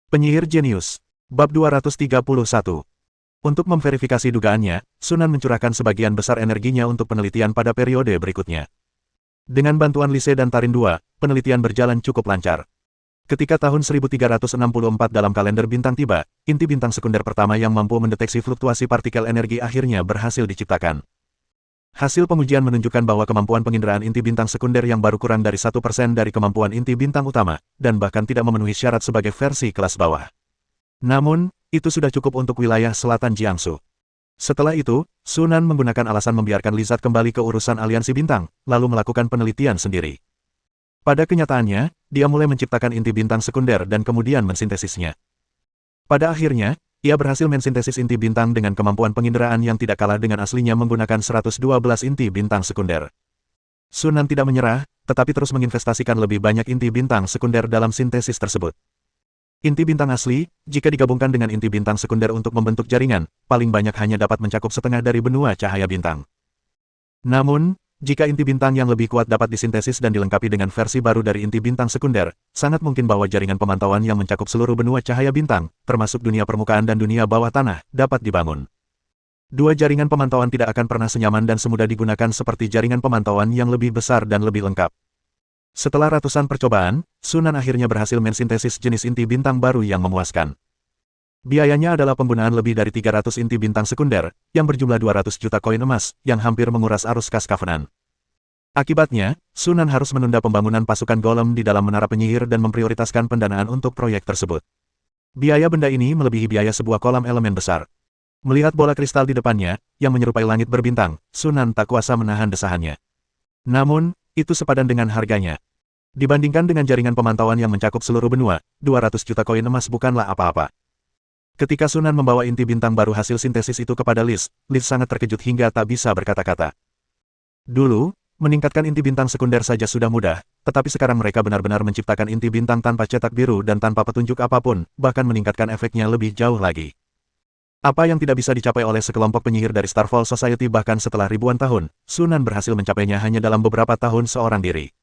Penyihir Jenius. Bab 231. Untuk memverifikasi dugaannya, Sunan mencurahkan sebagian besar energinya untuk penelitian pada periode berikutnya. Dengan bantuan Lise dan Tarin II, penelitian berjalan cukup lancar. Ketika tahun 1364 dalam kalender bintang tiba, inti bintang sekunder pertama yang mampu mendeteksi fluktuasi partikel energi akhirnya berhasil diciptakan. Hasil pengujian menunjukkan bahwa kemampuan penginderaan inti bintang sekunder yang baru kurang dari 1% dari kemampuan inti bintang utama, dan bahkan tidak memenuhi syarat sebagai versi kelas bawah. Namun, itu sudah cukup untuk wilayah selatan Jiangsu. Setelah itu, Sunan menggunakan alasan membiarkan Lizard kembali ke urusan aliansi bintang, lalu melakukan penelitian sendiri. Pada kenyataannya, dia mulai menciptakan inti bintang sekunder dan kemudian mensintesisnya. Pada akhirnya, ia berhasil mensintesis inti bintang dengan kemampuan penginderaan yang tidak kalah dengan aslinya menggunakan 112 inti bintang sekunder. Sunan tidak menyerah, tetapi terus menginvestasikan lebih banyak inti bintang sekunder dalam sintesis tersebut. Inti bintang asli, jika digabungkan dengan inti bintang sekunder untuk membentuk jaringan, paling banyak hanya dapat mencakup setengah dari benua cahaya bintang. Namun, jika inti bintang yang lebih kuat dapat disintesis dan dilengkapi dengan versi baru dari inti bintang sekunder, sangat mungkin bahwa jaringan pemantauan yang mencakup seluruh benua cahaya bintang, termasuk dunia permukaan dan dunia bawah tanah, dapat dibangun. Dua jaringan pemantauan tidak akan pernah senyaman dan semudah digunakan seperti jaringan pemantauan yang lebih besar dan lebih lengkap. Setelah ratusan percobaan, Sunan akhirnya berhasil mensintesis jenis inti bintang baru yang memuaskan. Biayanya adalah penggunaan lebih dari 300 inti bintang sekunder, yang berjumlah 200 juta koin emas, yang hampir menguras arus kas Covenant. Akibatnya, Sunan harus menunda pembangunan pasukan golem di dalam menara penyihir dan memprioritaskan pendanaan untuk proyek tersebut. Biaya benda ini melebihi biaya sebuah kolam elemen besar. Melihat bola kristal di depannya, yang menyerupai langit berbintang, Sunan tak kuasa menahan desahannya. Namun, itu sepadan dengan harganya. Dibandingkan dengan jaringan pemantauan yang mencakup seluruh benua, 200 juta koin emas bukanlah apa-apa. Ketika Sunan membawa inti bintang baru hasil sintesis itu kepada Liz sangat terkejut hingga tak bisa berkata-kata. Dulu, meningkatkan inti bintang sekunder saja sudah mudah, tetapi sekarang mereka benar-benar menciptakan inti bintang tanpa cetak biru dan tanpa petunjuk apapun, bahkan meningkatkan efeknya lebih jauh lagi. Apa yang tidak bisa dicapai oleh sekelompok penyihir dari Starfall Society bahkan setelah ribuan tahun, Sunan berhasil mencapainya hanya dalam beberapa tahun seorang diri.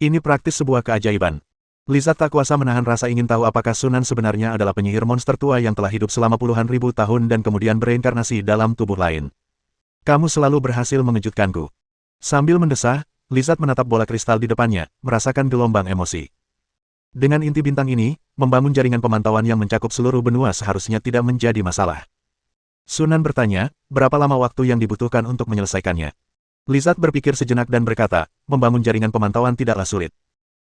Ini praktis sebuah keajaiban. Lizard tak kuasa menahan rasa ingin tahu apakah Sunan sebenarnya adalah penyihir monster tua yang telah hidup selama puluhan ribu tahun dan kemudian bereinkarnasi dalam tubuh lain. Kamu selalu berhasil mengejutkanku. Sambil mendesah, Lizard menatap bola kristal di depannya, merasakan gelombang emosi. Dengan inti bintang ini, membangun jaringan pemantauan yang mencakup seluruh benua seharusnya tidak menjadi masalah. Sunan bertanya, berapa lama waktu yang dibutuhkan untuk menyelesaikannya? Lizard berpikir sejenak dan berkata, membangun jaringan pemantauan tidaklah sulit.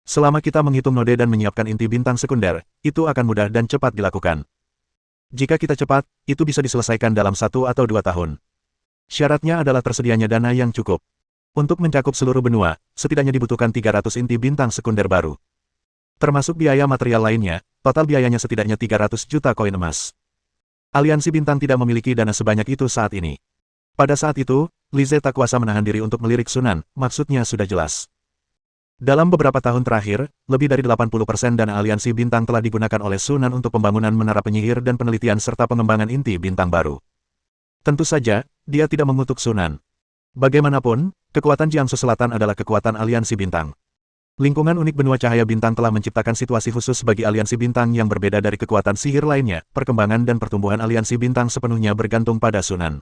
Selama kita menghitung node dan menyiapkan inti bintang sekunder, itu akan mudah dan cepat dilakukan. Jika kita cepat, itu bisa diselesaikan dalam 1 atau 2 tahun. Syaratnya adalah tersedianya dana yang cukup. Untuk mencakup seluruh benua, setidaknya dibutuhkan 300 inti bintang sekunder baru. Termasuk biaya material lainnya, total biayanya setidaknya 300 juta koin emas. Aliansi bintang tidak memiliki dana sebanyak itu saat ini. Pada saat itu, Lise tak kuasa menahan diri untuk melirik Sunan, maksudnya sudah jelas. Dalam beberapa tahun terakhir, lebih dari 80% dana aliansi bintang telah digunakan oleh Sunan untuk pembangunan menara penyihir dan penelitian serta pengembangan inti bintang baru. Tentu saja, dia tidak mengutuk Sunan. Bagaimanapun, kekuatan Jiangsu Selatan adalah kekuatan aliansi bintang. Lingkungan unik benua cahaya bintang telah menciptakan situasi khusus bagi aliansi bintang yang berbeda dari kekuatan sihir lainnya. Perkembangan dan pertumbuhan aliansi bintang sepenuhnya bergantung pada Sunan.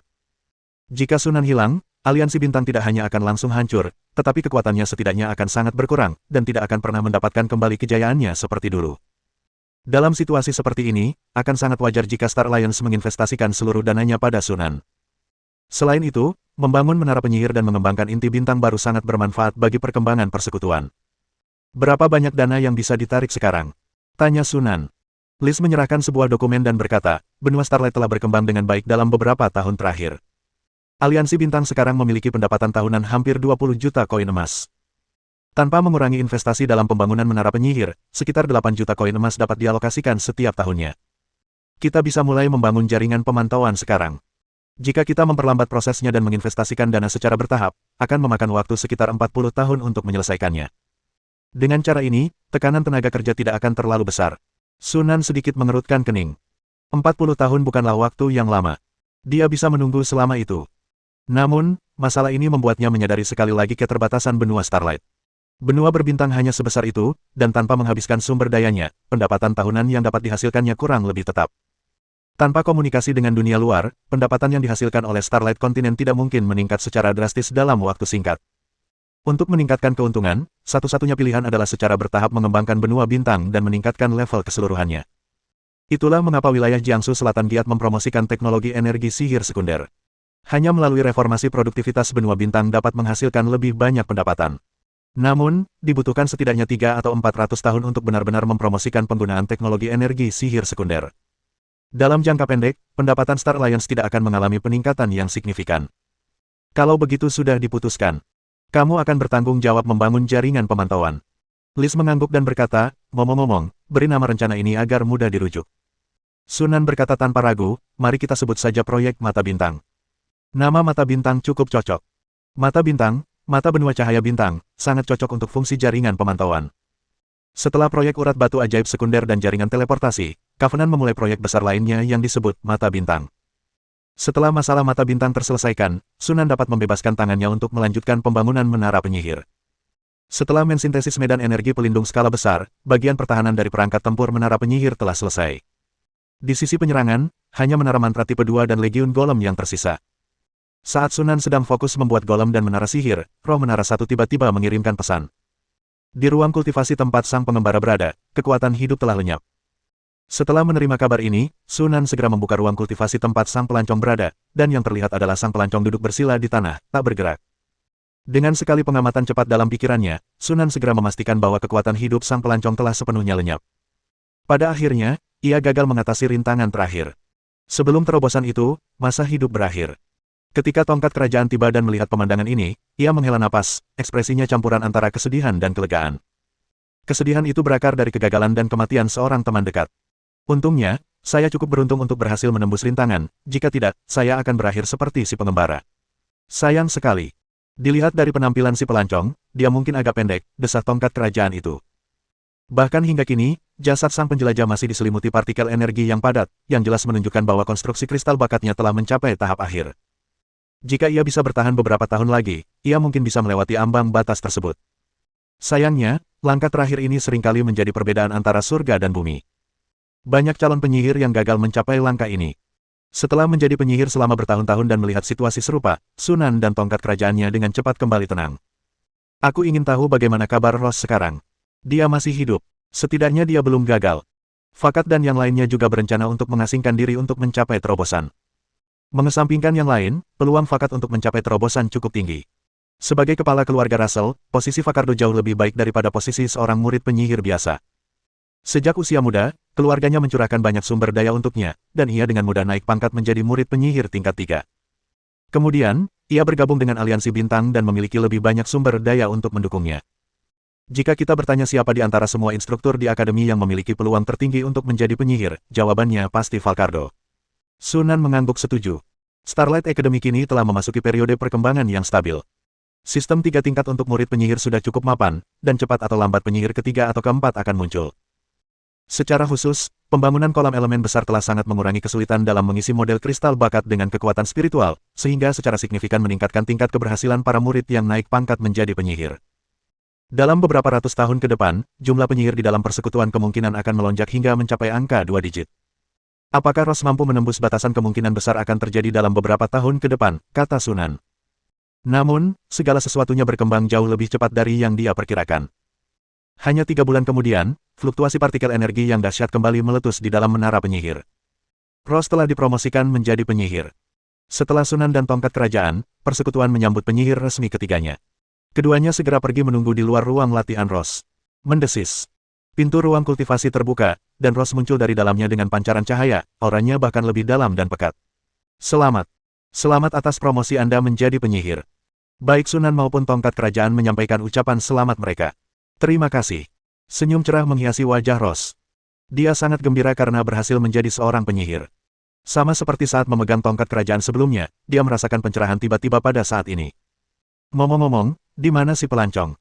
Jika Sunan hilang, aliansi bintang tidak hanya akan langsung hancur, tetapi kekuatannya setidaknya akan sangat berkurang, dan tidak akan pernah mendapatkan kembali kejayaannya seperti dulu. Dalam situasi seperti ini, akan sangat wajar jika Star Alliance menginvestasikan seluruh dananya pada Sunan. Selain itu, membangun menara penyihir dan mengembangkan inti bintang baru sangat bermanfaat bagi perkembangan persekutuan. Berapa banyak dana yang bisa ditarik sekarang? Tanya Sunan. Liz menyerahkan sebuah dokumen dan berkata, benua Starlight telah berkembang dengan baik dalam beberapa tahun terakhir. Aliansi bintang sekarang memiliki pendapatan tahunan hampir 20 juta koin emas. Tanpa mengurangi investasi dalam pembangunan menara penyihir, sekitar 8 juta koin emas dapat dialokasikan setiap tahunnya. Kita bisa mulai membangun jaringan pemantauan sekarang. Jika kita memperlambat prosesnya dan menginvestasikan dana secara bertahap, akan memakan waktu sekitar 40 tahun untuk menyelesaikannya. Dengan cara ini, tekanan tenaga kerja tidak akan terlalu besar. Sunan sedikit mengerutkan kening. 40 tahun bukanlah waktu yang lama. Dia bisa menunggu selama itu. Namun, masalah ini membuatnya menyadari sekali lagi keterbatasan benua Starlight. Benua berbintang hanya sebesar itu, dan tanpa menghabiskan sumber dayanya, pendapatan tahunan yang dapat dihasilkannya kurang lebih tetap. Tanpa komunikasi dengan dunia luar, pendapatan yang dihasilkan oleh Starlight Continent tidak mungkin meningkat secara drastis dalam waktu singkat. Untuk meningkatkan keuntungan, satu-satunya pilihan adalah secara bertahap mengembangkan benua bintang dan meningkatkan level keseluruhannya. Itulah mengapa wilayah Jiangsu Selatan giat mempromosikan teknologi energi sihir sekunder. Hanya melalui reformasi produktivitas benua bintang dapat menghasilkan lebih banyak pendapatan. Namun, dibutuhkan setidaknya 3 atau 400 tahun untuk benar-benar mempromosikan penggunaan teknologi energi sihir sekunder. Dalam jangka pendek, pendapatan Star Alliance tidak akan mengalami peningkatan yang signifikan. Kalau begitu sudah diputuskan, kamu akan bertanggung jawab membangun jaringan pemantauan. Liz mengangguk dan berkata, ngomong-ngomong, beri nama rencana ini agar mudah dirujuk. Sunan berkata tanpa ragu, mari kita sebut saja proyek Mata Bintang. Nama Mata Bintang cukup cocok. Mata Bintang, mata benua cahaya bintang, sangat cocok untuk fungsi jaringan pemantauan. Setelah proyek urat batu ajaib sekunder dan jaringan teleportasi, Covenant memulai proyek besar lainnya yang disebut Mata Bintang. Setelah masalah Mata Bintang terselesaikan, Sunan dapat membebaskan tangannya untuk melanjutkan pembangunan menara penyihir. Setelah mensintesis medan energi pelindung skala besar, bagian pertahanan dari perangkat tempur menara penyihir telah selesai. Di sisi penyerangan, hanya menara mantra tipe 2 dan legiun golem yang tersisa. Saat Sunan sedang fokus membuat golem dan menara sihir, roh menara satu tiba-tiba mengirimkan pesan. Di ruang kultivasi tempat sang pengembara berada, kekuatan hidup telah lenyap. Setelah menerima kabar ini, Sunan segera membuka ruang kultivasi tempat sang pelancong berada, dan yang terlihat adalah sang pelancong duduk bersila di tanah, tak bergerak. Dengan sekali pengamatan cepat dalam pikirannya, Sunan segera memastikan bahwa kekuatan hidup sang pelancong telah sepenuhnya lenyap. Pada akhirnya, ia gagal mengatasi rintangan terakhir. Sebelum terobosan itu, masa hidup berakhir. Ketika tongkat kerajaan tiba dan melihat pemandangan ini, ia menghela napas, ekspresinya campuran antara kesedihan dan kelegaan. Kesedihan itu berakar dari kegagalan dan kematian seorang teman dekat. Untungnya, saya cukup beruntung untuk berhasil menembus rintangan, jika tidak, saya akan berakhir seperti si pengembara. Sayang sekali. Dilihat dari penampilan si pelancong, dia mungkin agak pendek, desah tongkat kerajaan itu. Bahkan hingga kini, jasad sang penjelajah masih diselimuti partikel energi yang padat, yang jelas menunjukkan bahwa konstruksi kristal bakatnya telah mencapai tahap akhir. Jika ia bisa bertahan beberapa tahun lagi, ia mungkin bisa melewati ambang batas tersebut. Sayangnya, langkah terakhir ini seringkali menjadi perbedaan antara surga dan bumi. Banyak calon penyihir yang gagal mencapai langkah ini. Setelah menjadi penyihir selama bertahun-tahun dan melihat situasi serupa, Sunan dan tongkat kerajaannya dengan cepat kembali tenang. Aku ingin tahu bagaimana kabar Ross sekarang. Dia masih hidup. Setidaknya dia belum gagal. Fakat dan yang lainnya juga berencana untuk mengasingkan diri untuk mencapai terobosan. Mengesampingkan yang lain, peluang Fakat untuk mencapai terobosan cukup tinggi. Sebagai kepala keluarga Russell, posisi Fakardo jauh lebih baik daripada posisi seorang murid penyihir biasa. Sejak usia muda, keluarganya mencurahkan banyak sumber daya untuknya, dan ia dengan mudah naik pangkat menjadi murid penyihir tingkat 3. Kemudian, ia bergabung dengan aliansi bintang dan memiliki lebih banyak sumber daya untuk mendukungnya. Jika kita bertanya siapa di antara semua instruktur di akademi yang memiliki peluang tertinggi untuk menjadi penyihir, jawabannya pasti Fakardo. Sunan mengangguk setuju. Starlight Academy kini telah memasuki periode perkembangan yang stabil. Sistem 3 tingkat untuk murid penyihir sudah cukup mapan, dan cepat atau lambat penyihir ketiga atau keempat akan muncul. Secara khusus, pembangunan kolam elemen besar telah sangat mengurangi kesulitan dalam mengisi model kristal bakat dengan kekuatan spiritual, sehingga secara signifikan meningkatkan tingkat keberhasilan para murid yang naik pangkat menjadi penyihir. Dalam beberapa ratus tahun ke depan, jumlah penyihir di dalam persekutuan kemungkinan akan melonjak hingga mencapai angka 2 digit. Apakah Ross mampu menembus batasan kemungkinan besar akan terjadi dalam beberapa tahun ke depan, kata Sunan. Namun, segala sesuatunya berkembang jauh lebih cepat dari yang dia perkirakan. Hanya 3 bulan kemudian, fluktuasi partikel energi yang dahsyat kembali meletus di dalam menara penyihir. Ross telah dipromosikan menjadi penyihir. Setelah Sunan dan tongkat kerajaan, persekutuan menyambut penyihir resmi ketiganya. Keduanya segera pergi menunggu di luar ruang latihan Ross. Mendesis. Pintu ruang kultivasi terbuka, dan Ross muncul dari dalamnya dengan pancaran cahaya, auranya bahkan lebih dalam dan pekat. Selamat. Selamat atas promosi Anda menjadi penyihir. Baik Sunan maupun tongkat kerajaan menyampaikan ucapan selamat mereka. Terima kasih. Senyum cerah menghiasi wajah Ross. Dia sangat gembira karena berhasil menjadi seorang penyihir. Sama seperti saat memegang tongkat kerajaan sebelumnya, dia merasakan pencerahan tiba-tiba pada saat ini. Ngomong-ngomong, di mana si pelancong?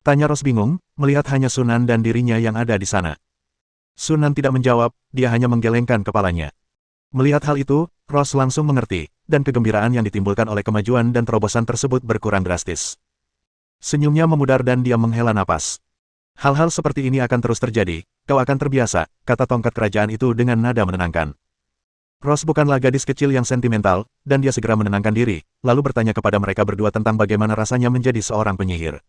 Tanya Ross bingung, melihat hanya Sunan dan dirinya yang ada di sana. Sunan tidak menjawab, dia hanya menggelengkan kepalanya. Melihat hal itu, Ross langsung mengerti, dan kegembiraan yang ditimbulkan oleh kemajuan dan terobosan tersebut berkurang drastis. Senyumnya memudar dan dia menghela napas. Hal-hal seperti ini akan terus terjadi, kau akan terbiasa, kata tongkat kerajaan itu dengan nada menenangkan. Ross bukanlah gadis kecil yang sentimental, dan dia segera menenangkan diri, lalu bertanya kepada mereka berdua tentang bagaimana rasanya menjadi seorang penyihir.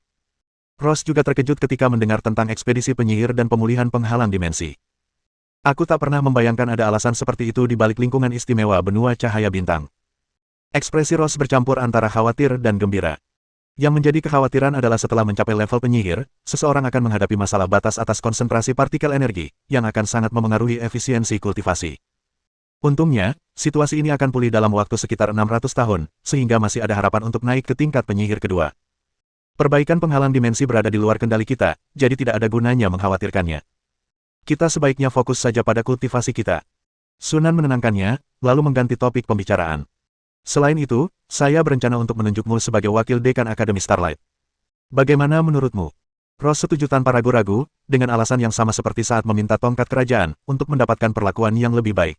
Ross juga terkejut ketika mendengar tentang ekspedisi penyihir dan pemulihan penghalang dimensi. Aku tak pernah membayangkan ada alasan seperti itu di balik lingkungan istimewa benua cahaya bintang. Ekspresi Ross bercampur antara khawatir dan gembira. Yang menjadi kekhawatiran adalah setelah mencapai level penyihir, seseorang akan menghadapi masalah batas atas konsentrasi partikel energi, yang akan sangat memengaruhi efisiensi kultivasi. Untungnya, situasi ini akan pulih dalam waktu sekitar 600 tahun, sehingga masih ada harapan untuk naik ke tingkat penyihir kedua. Perbaikan penghalang dimensi berada di luar kendali kita, jadi tidak ada gunanya mengkhawatirkannya. Kita sebaiknya fokus saja pada kultivasi kita. Sunan menenangkannya, lalu mengganti topik pembicaraan. Selain itu, saya berencana untuk menunjukmu sebagai wakil dekan Akademi Starlight. Bagaimana menurutmu? Ross setuju tanpa ragu-ragu, dengan alasan yang sama seperti saat meminta tongkat kerajaan, untuk mendapatkan perlakuan yang lebih baik.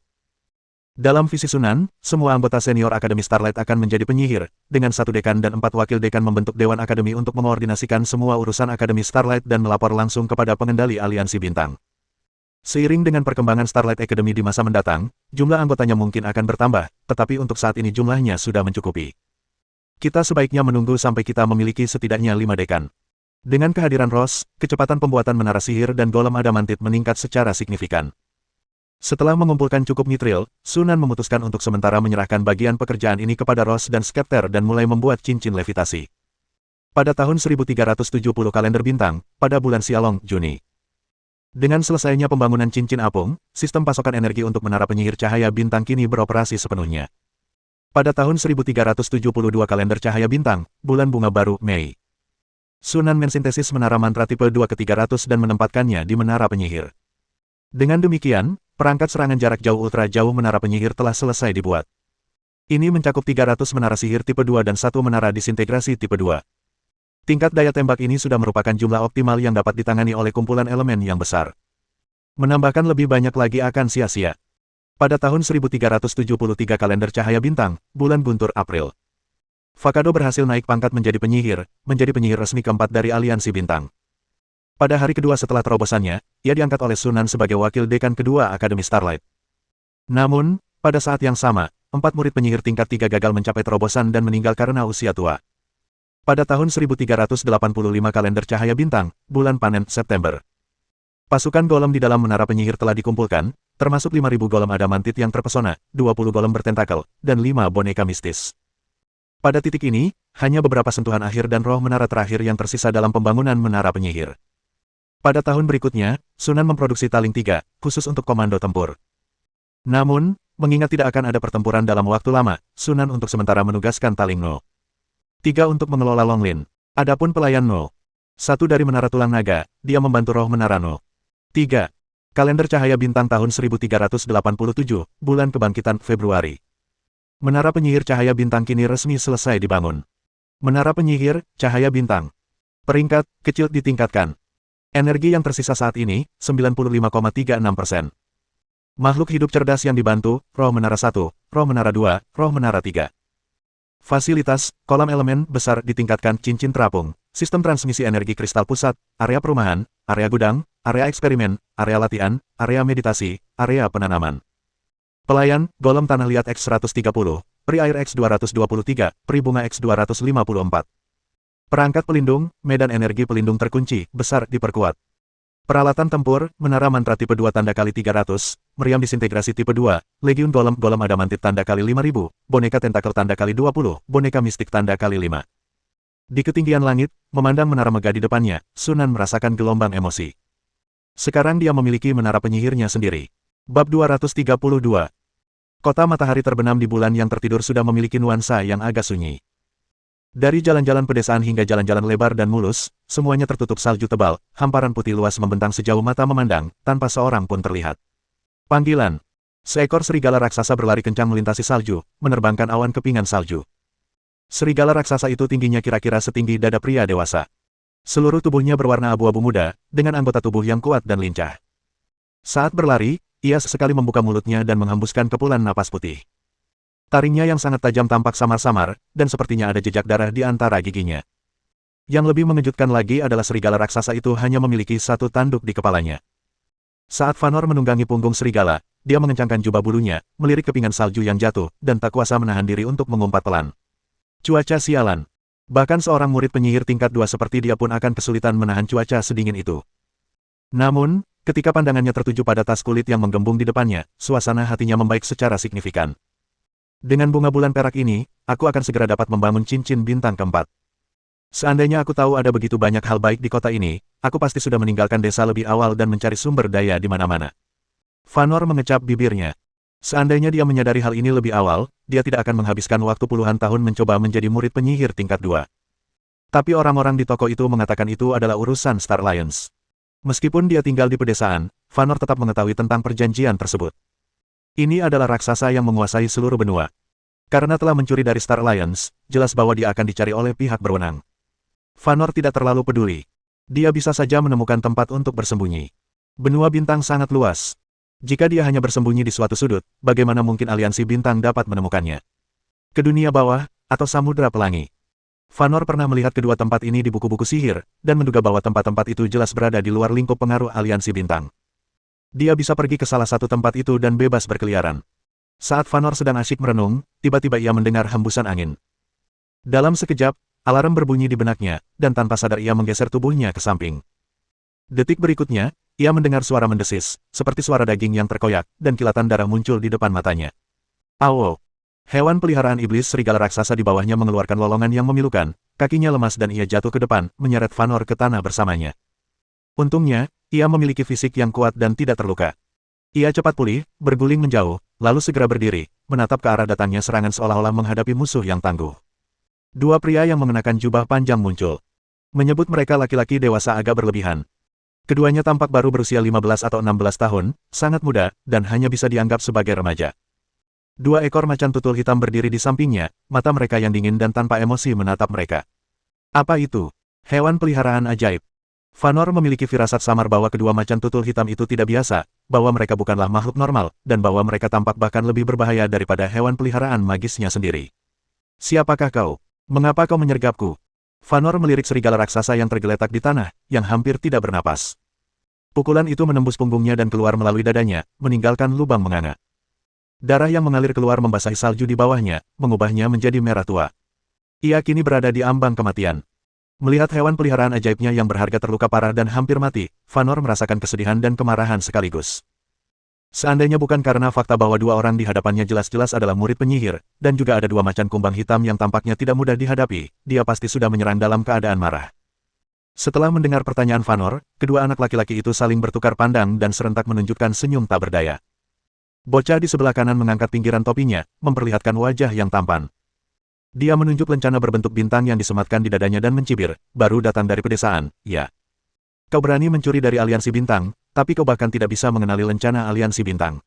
Dalam visi Sunan, semua anggota senior Akademi Starlight akan menjadi penyihir, dengan 1 dekan dan 4 wakil dekan membentuk Dewan Akademi untuk mengordinasikan semua urusan Akademi Starlight dan melapor langsung kepada pengendali Aliansi Bintang. Seiring dengan perkembangan Starlight Academy di masa mendatang, jumlah anggotanya mungkin akan bertambah, tetapi untuk saat ini jumlahnya sudah mencukupi. Kita sebaiknya menunggu sampai kita memiliki setidaknya 5 dekan. Dengan kehadiran Ross, kecepatan pembuatan menara sihir dan golem adamantit meningkat secara signifikan. Setelah mengumpulkan cukup mithril, Sunan memutuskan untuk sementara menyerahkan bagian pekerjaan ini kepada Ross dan Scepter dan mulai membuat cincin levitasi. Pada tahun 1370 kalender bintang, pada bulan Sialong, Juni. Dengan selesainya pembangunan cincin apung, sistem pasokan energi untuk menara penyihir cahaya bintang kini beroperasi sepenuhnya. Pada tahun 1372 kalender cahaya bintang, bulan bunga baru, Mei. Sunan mensintesis menara mantra tipe 2 ke 300 dan menempatkannya di menara penyihir. Dengan demikian, perangkat serangan jarak jauh ultra jauh menara penyihir telah selesai dibuat. Ini mencakup 300 menara sihir tipe 2 dan 1 menara disintegrasi tipe 2. Tingkat daya tembak ini sudah merupakan jumlah optimal yang dapat ditangani oleh kumpulan elemen yang besar. Menambahkan lebih banyak lagi akan sia-sia. Pada tahun 1373 kalender cahaya bintang, bulan guntur April. Fakado berhasil naik pangkat menjadi penyihir resmi keempat dari Aliansi Bintang. Pada hari kedua setelah terobosannya, ia diangkat oleh Sunan sebagai wakil dekan kedua Akademi Starlight. Namun, pada saat yang sama, 4 murid penyihir tingkat 3 gagal mencapai terobosan dan meninggal karena usia tua. Pada tahun 1385 kalender cahaya bintang, bulan panen, September. Pasukan golem di dalam menara penyihir telah dikumpulkan, termasuk 5.000 golem adamantit yang terpesona, 20 golem bertentakel, dan 5 boneka mistis. Pada titik ini, hanya beberapa sentuhan akhir dan roh menara terakhir yang tersisa dalam pembangunan menara penyihir. Pada tahun berikutnya, Sunan memproduksi Taling 3, khusus untuk komando tempur. Namun, mengingat tidak akan ada pertempuran dalam waktu lama, Sunan untuk sementara menugaskan Taling 0. 3 untuk mengelola Longlin. Adapun pelayan 0. 1 dari menara tulang naga, dia membantu roh menara 0. 3. Kalender cahaya bintang tahun 1387, bulan kebangkitan, Februari. Menara penyihir cahaya bintang kini resmi selesai dibangun. Menara penyihir, cahaya bintang. Peringkat, kecil ditingkatkan. Energi yang tersisa saat ini, 95,36%. Makhluk hidup cerdas yang dibantu, roh menara 1, roh menara 2, roh menara 3. Fasilitas, kolam elemen besar ditingkatkan cincin terapung, sistem transmisi energi kristal pusat, area perumahan, area gudang, area eksperimen, area latihan, area meditasi, area penanaman. Pelayan, golem tanah liat X130, peri air X223, peri bunga X254. Perangkat pelindung, medan energi pelindung terkunci, besar diperkuat. Peralatan tempur, menara mantra tipe 2 tanda kali 300, meriam disintegrasi tipe 2, legiun golem adamantit tanda kali 5000, boneka tentakel tanda kali 20, boneka mistik tanda kali 5. Di ketinggian langit, memandang menara megah di depannya, Sunan merasakan gelombang emosi. Sekarang dia memiliki menara penyihirnya sendiri. Bab 232. Kota matahari terbenam di bulan yang tertidur sudah memiliki nuansa yang agak sunyi. Dari jalan-jalan pedesaan hingga jalan-jalan lebar dan mulus, semuanya tertutup salju tebal, hamparan putih luas membentang sejauh mata memandang, tanpa seorang pun terlihat. Panggilan. Seekor serigala raksasa berlari kencang melintasi salju, menerbangkan awan kepingan salju. Serigala raksasa itu tingginya kira-kira setinggi dada pria dewasa. Seluruh tubuhnya berwarna abu-abu muda, dengan anggota tubuh yang kuat dan lincah. Saat berlari, ia sesekali membuka mulutnya dan menghembuskan kepulan napas putih. Taringnya yang sangat tajam tampak samar-samar, dan sepertinya ada jejak darah di antara giginya. Yang lebih mengejutkan lagi adalah serigala raksasa itu hanya memiliki satu tanduk di kepalanya. Saat Vanor menunggangi punggung serigala, dia mengencangkan jubah bulunya, melirik kepingan salju yang jatuh, dan tak kuasa menahan diri untuk mengumpat pelan. Cuaca sialan. Bahkan seorang murid penyihir tingkat 2 seperti dia pun akan kesulitan menahan cuaca sedingin itu. Namun, ketika pandangannya tertuju pada tas kulit yang menggembung di depannya, suasana hatinya membaik secara signifikan. Dengan bunga bulan perak ini, aku akan segera dapat membangun cincin bintang keempat. Seandainya aku tahu ada begitu banyak hal baik di kota ini, aku pasti sudah meninggalkan desa lebih awal dan mencari sumber daya di mana-mana. Vanor mengecap bibirnya. Seandainya dia menyadari hal ini lebih awal, dia tidak akan menghabiskan waktu puluhan tahun mencoba menjadi murid penyihir tingkat 2. Tapi orang-orang di toko itu mengatakan itu adalah urusan Star Alliance. Meskipun dia tinggal di pedesaan, Vanor tetap mengetahui tentang perjanjian tersebut. Ini adalah raksasa yang menguasai seluruh benua. Karena telah mencuri dari Star Alliance, jelas bahwa dia akan dicari oleh pihak berwenang. Vanor tidak terlalu peduli. Dia bisa saja menemukan tempat untuk bersembunyi. Benua bintang sangat luas. Jika dia hanya bersembunyi di suatu sudut, bagaimana mungkin aliansi bintang dapat menemukannya? Ke dunia bawah, atau samudera pelangi. Vanor pernah melihat kedua tempat ini di buku-buku sihir, dan menduga bahwa tempat-tempat itu jelas berada di luar lingkup pengaruh aliansi bintang. Dia bisa pergi ke salah satu tempat itu dan bebas berkeliaran. Saat Vanor sedang asyik merenung, tiba-tiba ia mendengar hembusan angin. Dalam sekejap, alarm berbunyi di benaknya, dan tanpa sadar ia menggeser tubuhnya ke samping. Detik berikutnya, ia mendengar suara mendesis, seperti suara daging yang terkoyak, dan kilatan darah muncul di depan matanya. Awo! Hewan peliharaan iblis serigala raksasa di bawahnya mengeluarkan lolongan yang memilukan, kakinya lemas dan ia jatuh ke depan, menyeret Vanor ke tanah bersamanya. Untungnya, ia memiliki fisik yang kuat dan tidak terluka. Ia cepat pulih, berguling menjauh, lalu segera berdiri, menatap ke arah datangnya serangan seolah-olah menghadapi musuh yang tangguh. Dua pria yang mengenakan jubah panjang muncul. Menyebut mereka laki-laki dewasa agak berlebihan. Keduanya tampak baru berusia 15 atau 16 tahun, sangat muda, dan hanya bisa dianggap sebagai remaja. Dua ekor macan tutul hitam berdiri di sampingnya, mata mereka yang dingin dan tanpa emosi menatap mereka. Apa itu? Hewan peliharaan ajaib. Vanor memiliki firasat samar bahwa kedua macan tutul hitam itu tidak biasa, bahwa mereka bukanlah makhluk normal, dan bahwa mereka tampak bahkan lebih berbahaya daripada hewan peliharaan magisnya sendiri. Siapakah kau? Mengapa kau menyergapku? Vanor melirik serigala raksasa yang tergeletak di tanah, yang hampir tidak bernapas. Pukulan itu menembus punggungnya dan keluar melalui dadanya, meninggalkan lubang menganga. Darah yang mengalir keluar membasahi salju di bawahnya, mengubahnya menjadi merah tua. Ia kini berada di ambang kematian. Melihat hewan peliharaan ajaibnya yang berharga terluka parah dan hampir mati, Vanor merasakan kesedihan dan kemarahan sekaligus. Seandainya bukan karena fakta bahwa dua orang di hadapannya jelas-jelas adalah murid penyihir, dan juga ada dua macan kumbang hitam yang tampaknya tidak mudah dihadapi, dia pasti sudah menyerang dalam keadaan marah. Setelah mendengar pertanyaan Vanor, kedua anak laki-laki itu saling bertukar pandang dan serentak menunjukkan senyum tak berdaya. Bocah di sebelah kanan mengangkat pinggiran topinya, memperlihatkan wajah yang tampan. Dia menunjuk lencana berbentuk bintang yang disematkan di dadanya dan mencibir, baru datang dari pedesaan, ya. Kau berani mencuri dari aliansi bintang, tapi kau bahkan tidak bisa mengenali lencana aliansi bintang.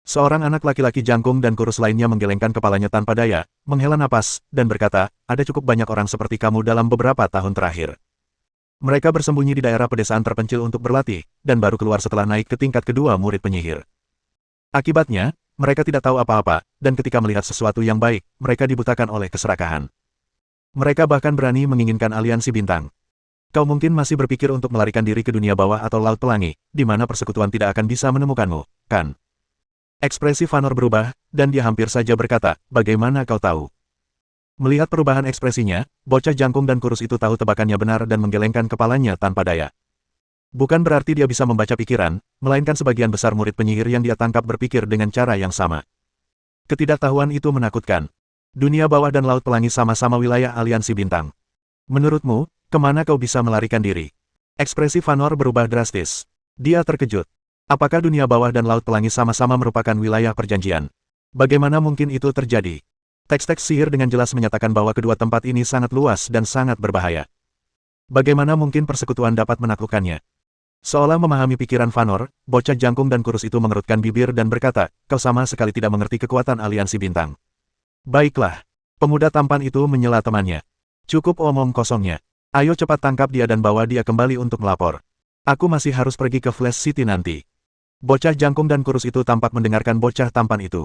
Seorang anak laki-laki jangkung dan kurus lainnya menggelengkan kepalanya tanpa daya, menghela napas, dan berkata, ada cukup banyak orang seperti kamu dalam beberapa tahun terakhir. Mereka bersembunyi di daerah pedesaan terpencil untuk berlatih, dan baru keluar setelah naik ke tingkat kedua murid penyihir. Akibatnya, mereka tidak tahu apa-apa, dan ketika melihat sesuatu yang baik, mereka dibutakan oleh keserakahan. Mereka bahkan berani menginginkan aliansi bintang. Kau mungkin masih berpikir untuk melarikan diri ke dunia bawah atau Laut Pelangi, di mana persekutuan tidak akan bisa menemukanmu, kan? Ekspresi Vanor berubah, dan dia hampir saja berkata, bagaimana kau tahu? Melihat perubahan ekspresinya, bocah jangkung dan kurus itu tahu tebakannya benar dan menggelengkan kepalanya tanpa daya. Bukan berarti dia bisa membaca pikiran, melainkan sebagian besar murid penyihir yang dia tangkap berpikir dengan cara yang sama. Ketidaktahuan itu menakutkan. Dunia bawah dan Laut Pelangi sama-sama wilayah aliansi bintang. Menurutmu, kemana kau bisa melarikan diri? Ekspresi Vanor berubah drastis. Dia terkejut. Apakah dunia bawah dan Laut Pelangi sama-sama merupakan wilayah perjanjian? Bagaimana mungkin itu terjadi? Teks-teks sihir dengan jelas menyatakan bahwa kedua tempat ini sangat luas dan sangat berbahaya. Bagaimana mungkin persekutuan dapat menaklukkannya? Seolah memahami pikiran Vanor, bocah jangkung dan kurus itu mengerutkan bibir dan berkata, kau sama sekali tidak mengerti kekuatan aliansi bintang. Baiklah. Pemuda tampan itu menyela temannya. Cukup omong kosongnya. Ayo cepat tangkap dia dan bawa dia kembali untuk melapor. Aku masih harus pergi ke Flash City nanti. Bocah jangkung dan kurus itu tampak mendengarkan bocah tampan itu.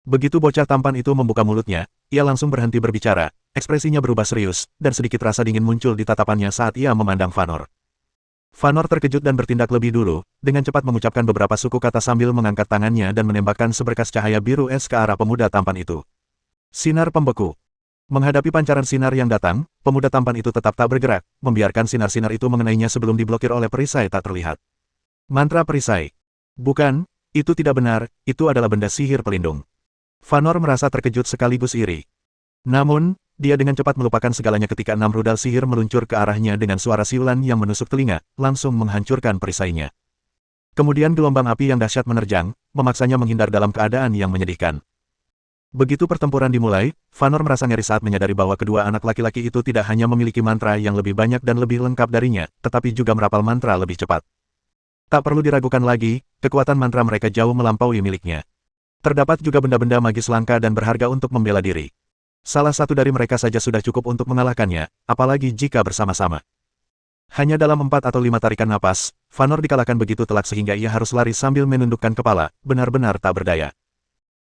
Begitu bocah tampan itu membuka mulutnya, ia langsung berhenti berbicara, ekspresinya berubah serius, dan sedikit rasa dingin muncul di tatapannya saat ia memandang Vanor. Vanor terkejut dan bertindak lebih dulu, dengan cepat mengucapkan beberapa suku kata sambil mengangkat tangannya dan menembakkan seberkas cahaya biru es ke arah pemuda tampan itu. Sinar pembeku. Menghadapi pancaran sinar yang datang, pemuda tampan itu tetap tak bergerak, membiarkan sinar-sinar itu mengenainya sebelum diblokir oleh perisai tak terlihat. Mantra perisai. Bukan, itu tidak benar, itu adalah benda sihir pelindung. Vanor merasa terkejut sekaligus iri. Namun, dia dengan cepat melupakan segalanya ketika 6 rudal sihir meluncur ke arahnya dengan suara siulan yang menusuk telinga, langsung menghancurkan perisainya. Kemudian gelombang api yang dahsyat menerjang, memaksanya menghindar dalam keadaan yang menyedihkan. Begitu pertempuran dimulai, Vanor merasa ngeri saat menyadari bahwa kedua anak laki-laki itu tidak hanya memiliki mantra yang lebih banyak dan lebih lengkap darinya, tetapi juga merapal mantra lebih cepat. Tak perlu diragukan lagi, kekuatan mantra mereka jauh melampaui miliknya. Terdapat juga benda-benda magis langka dan berharga untuk membela diri. Salah satu dari mereka saja sudah cukup untuk mengalahkannya, apalagi jika bersama-sama. Hanya dalam 4 atau 5 tarikan napas, Vanor dikalahkan begitu telak sehingga ia harus lari sambil menundukkan kepala, benar-benar tak berdaya.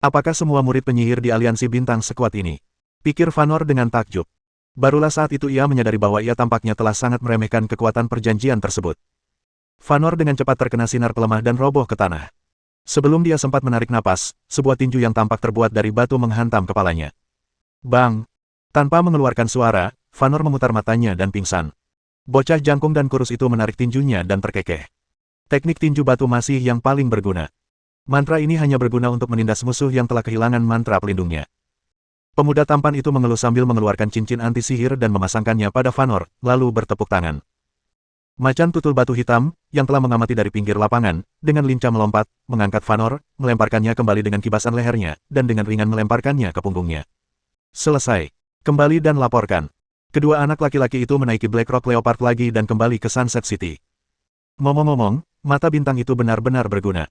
Apakah semua murid penyihir di aliansi bintang sekuat ini? Pikir Vanor dengan takjub. Barulah saat itu ia menyadari bahwa ia tampaknya telah sangat meremehkan kekuatan perjanjian tersebut. Vanor dengan cepat terkena sinar pelemah dan roboh ke tanah. Sebelum dia sempat menarik napas, sebuah tinju yang tampak terbuat dari batu menghantam kepalanya. Bang! Tanpa mengeluarkan suara, Vanor memutar matanya dan pingsan. Bocah jangkung dan kurus itu menarik tinjunya dan terkekeh. Teknik tinju batu masih yang paling berguna. Mantra ini hanya berguna untuk menindas musuh yang telah kehilangan mantra pelindungnya. Pemuda tampan itu mengeluh sambil mengeluarkan cincin anti sihir dan memasangkannya pada Vanor, lalu bertepuk tangan. Macan tutul batu hitam, yang telah mengamati dari pinggir lapangan, dengan lincah melompat, mengangkat Vanor, melemparkannya kembali dengan kibasan lehernya, dan dengan ringan melemparkannya ke punggungnya. Selesai. Kembali dan laporkan. Kedua anak laki-laki itu menaiki Black Rock Leopard lagi dan kembali ke Sunset City. Ngomong-ngomong, mata bintang itu benar-benar berguna.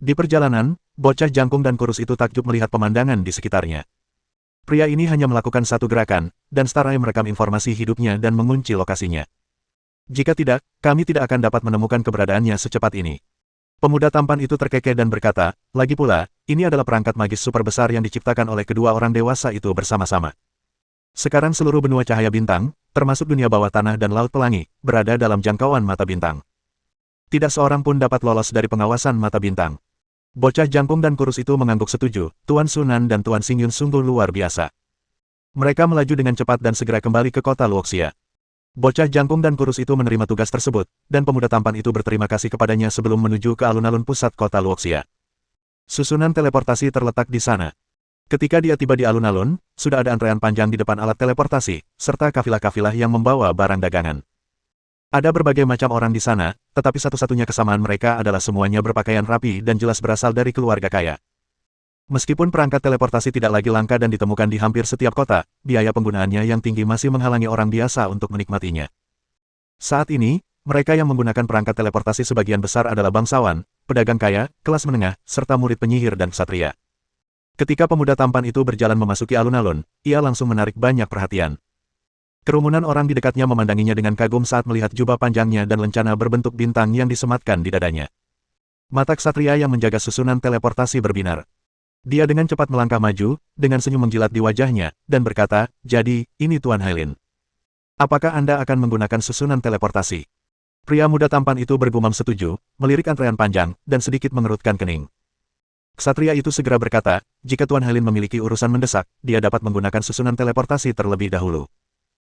Di perjalanan, bocah jangkung dan kurus itu takjub melihat pemandangan di sekitarnya. Pria ini hanya melakukan satu gerakan, dan Stareye merekam informasi hidupnya dan mengunci lokasinya. Jika tidak, kami tidak akan dapat menemukan keberadaannya secepat ini. Pemuda tampan itu terkekeh dan berkata, lagi pula, ini adalah perangkat magis super besar yang diciptakan oleh kedua orang dewasa itu bersama-sama. Sekarang seluruh benua cahaya bintang, termasuk dunia bawah tanah dan laut pelangi, berada dalam jangkauan mata bintang. Tidak seorang pun dapat lolos dari pengawasan mata bintang. Bocah jangkung dan kurus itu mengangguk setuju, Tuan Sunan dan Tuan Xingyun sungguh luar biasa. Mereka melaju dengan cepat dan segera kembali ke kota Luoxia. Bocah jangkung dan kurus itu menerima tugas tersebut, dan pemuda tampan itu berterima kasih kepadanya sebelum menuju ke alun-alun pusat kota Luoxia. Susunan teleportasi terletak di sana. Ketika dia tiba di alun-alun, sudah ada antrean panjang di depan alat teleportasi, serta kafilah-kafilah yang membawa barang dagangan. Ada berbagai macam orang di sana, tetapi satu-satunya kesamaan mereka adalah semuanya berpakaian rapi dan jelas berasal dari keluarga kaya. Meskipun perangkat teleportasi tidak lagi langka dan ditemukan di hampir setiap kota, biaya penggunaannya yang tinggi masih menghalangi orang biasa untuk menikmatinya. Saat ini, mereka yang menggunakan perangkat teleportasi sebagian besar adalah bangsawan, pedagang kaya, kelas menengah, serta murid penyihir dan ksatria. Ketika pemuda tampan itu berjalan memasuki alun-alun, ia langsung menarik banyak perhatian. Kerumunan orang di dekatnya memandanginya dengan kagum saat melihat jubah panjangnya dan lencana berbentuk bintang yang disematkan di dadanya. Mata ksatria yang menjaga susunan teleportasi berbinar. Dia dengan cepat melangkah maju, dengan senyum menjilat di wajahnya, dan berkata, jadi, ini Tuan Hailin. Apakah Anda akan menggunakan susunan teleportasi? Pria muda tampan itu bergumam setuju, melirik antrean panjang, dan sedikit mengerutkan kening. Ksatria itu segera berkata, jika Tuan Hailin memiliki urusan mendesak, dia dapat menggunakan susunan teleportasi terlebih dahulu.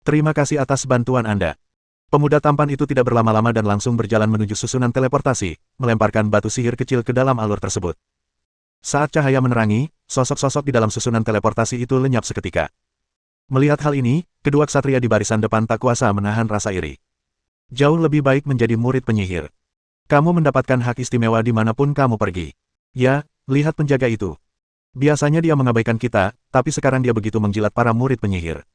Terima kasih atas bantuan Anda. Pemuda tampan itu tidak berlama-lama dan langsung berjalan menuju susunan teleportasi, melemparkan batu sihir kecil ke dalam alur tersebut. Saat cahaya menerangi, sosok-sosok di dalam susunan teleportasi itu lenyap seketika. Melihat hal ini, kedua ksatria di barisan depan tak kuasa menahan rasa iri. Jauh lebih baik menjadi murid penyihir. Kamu mendapatkan hak istimewa dimanapun kamu pergi. Ya, lihat penjaga itu. Biasanya dia mengabaikan kita, tapi sekarang dia begitu menjilat para murid penyihir.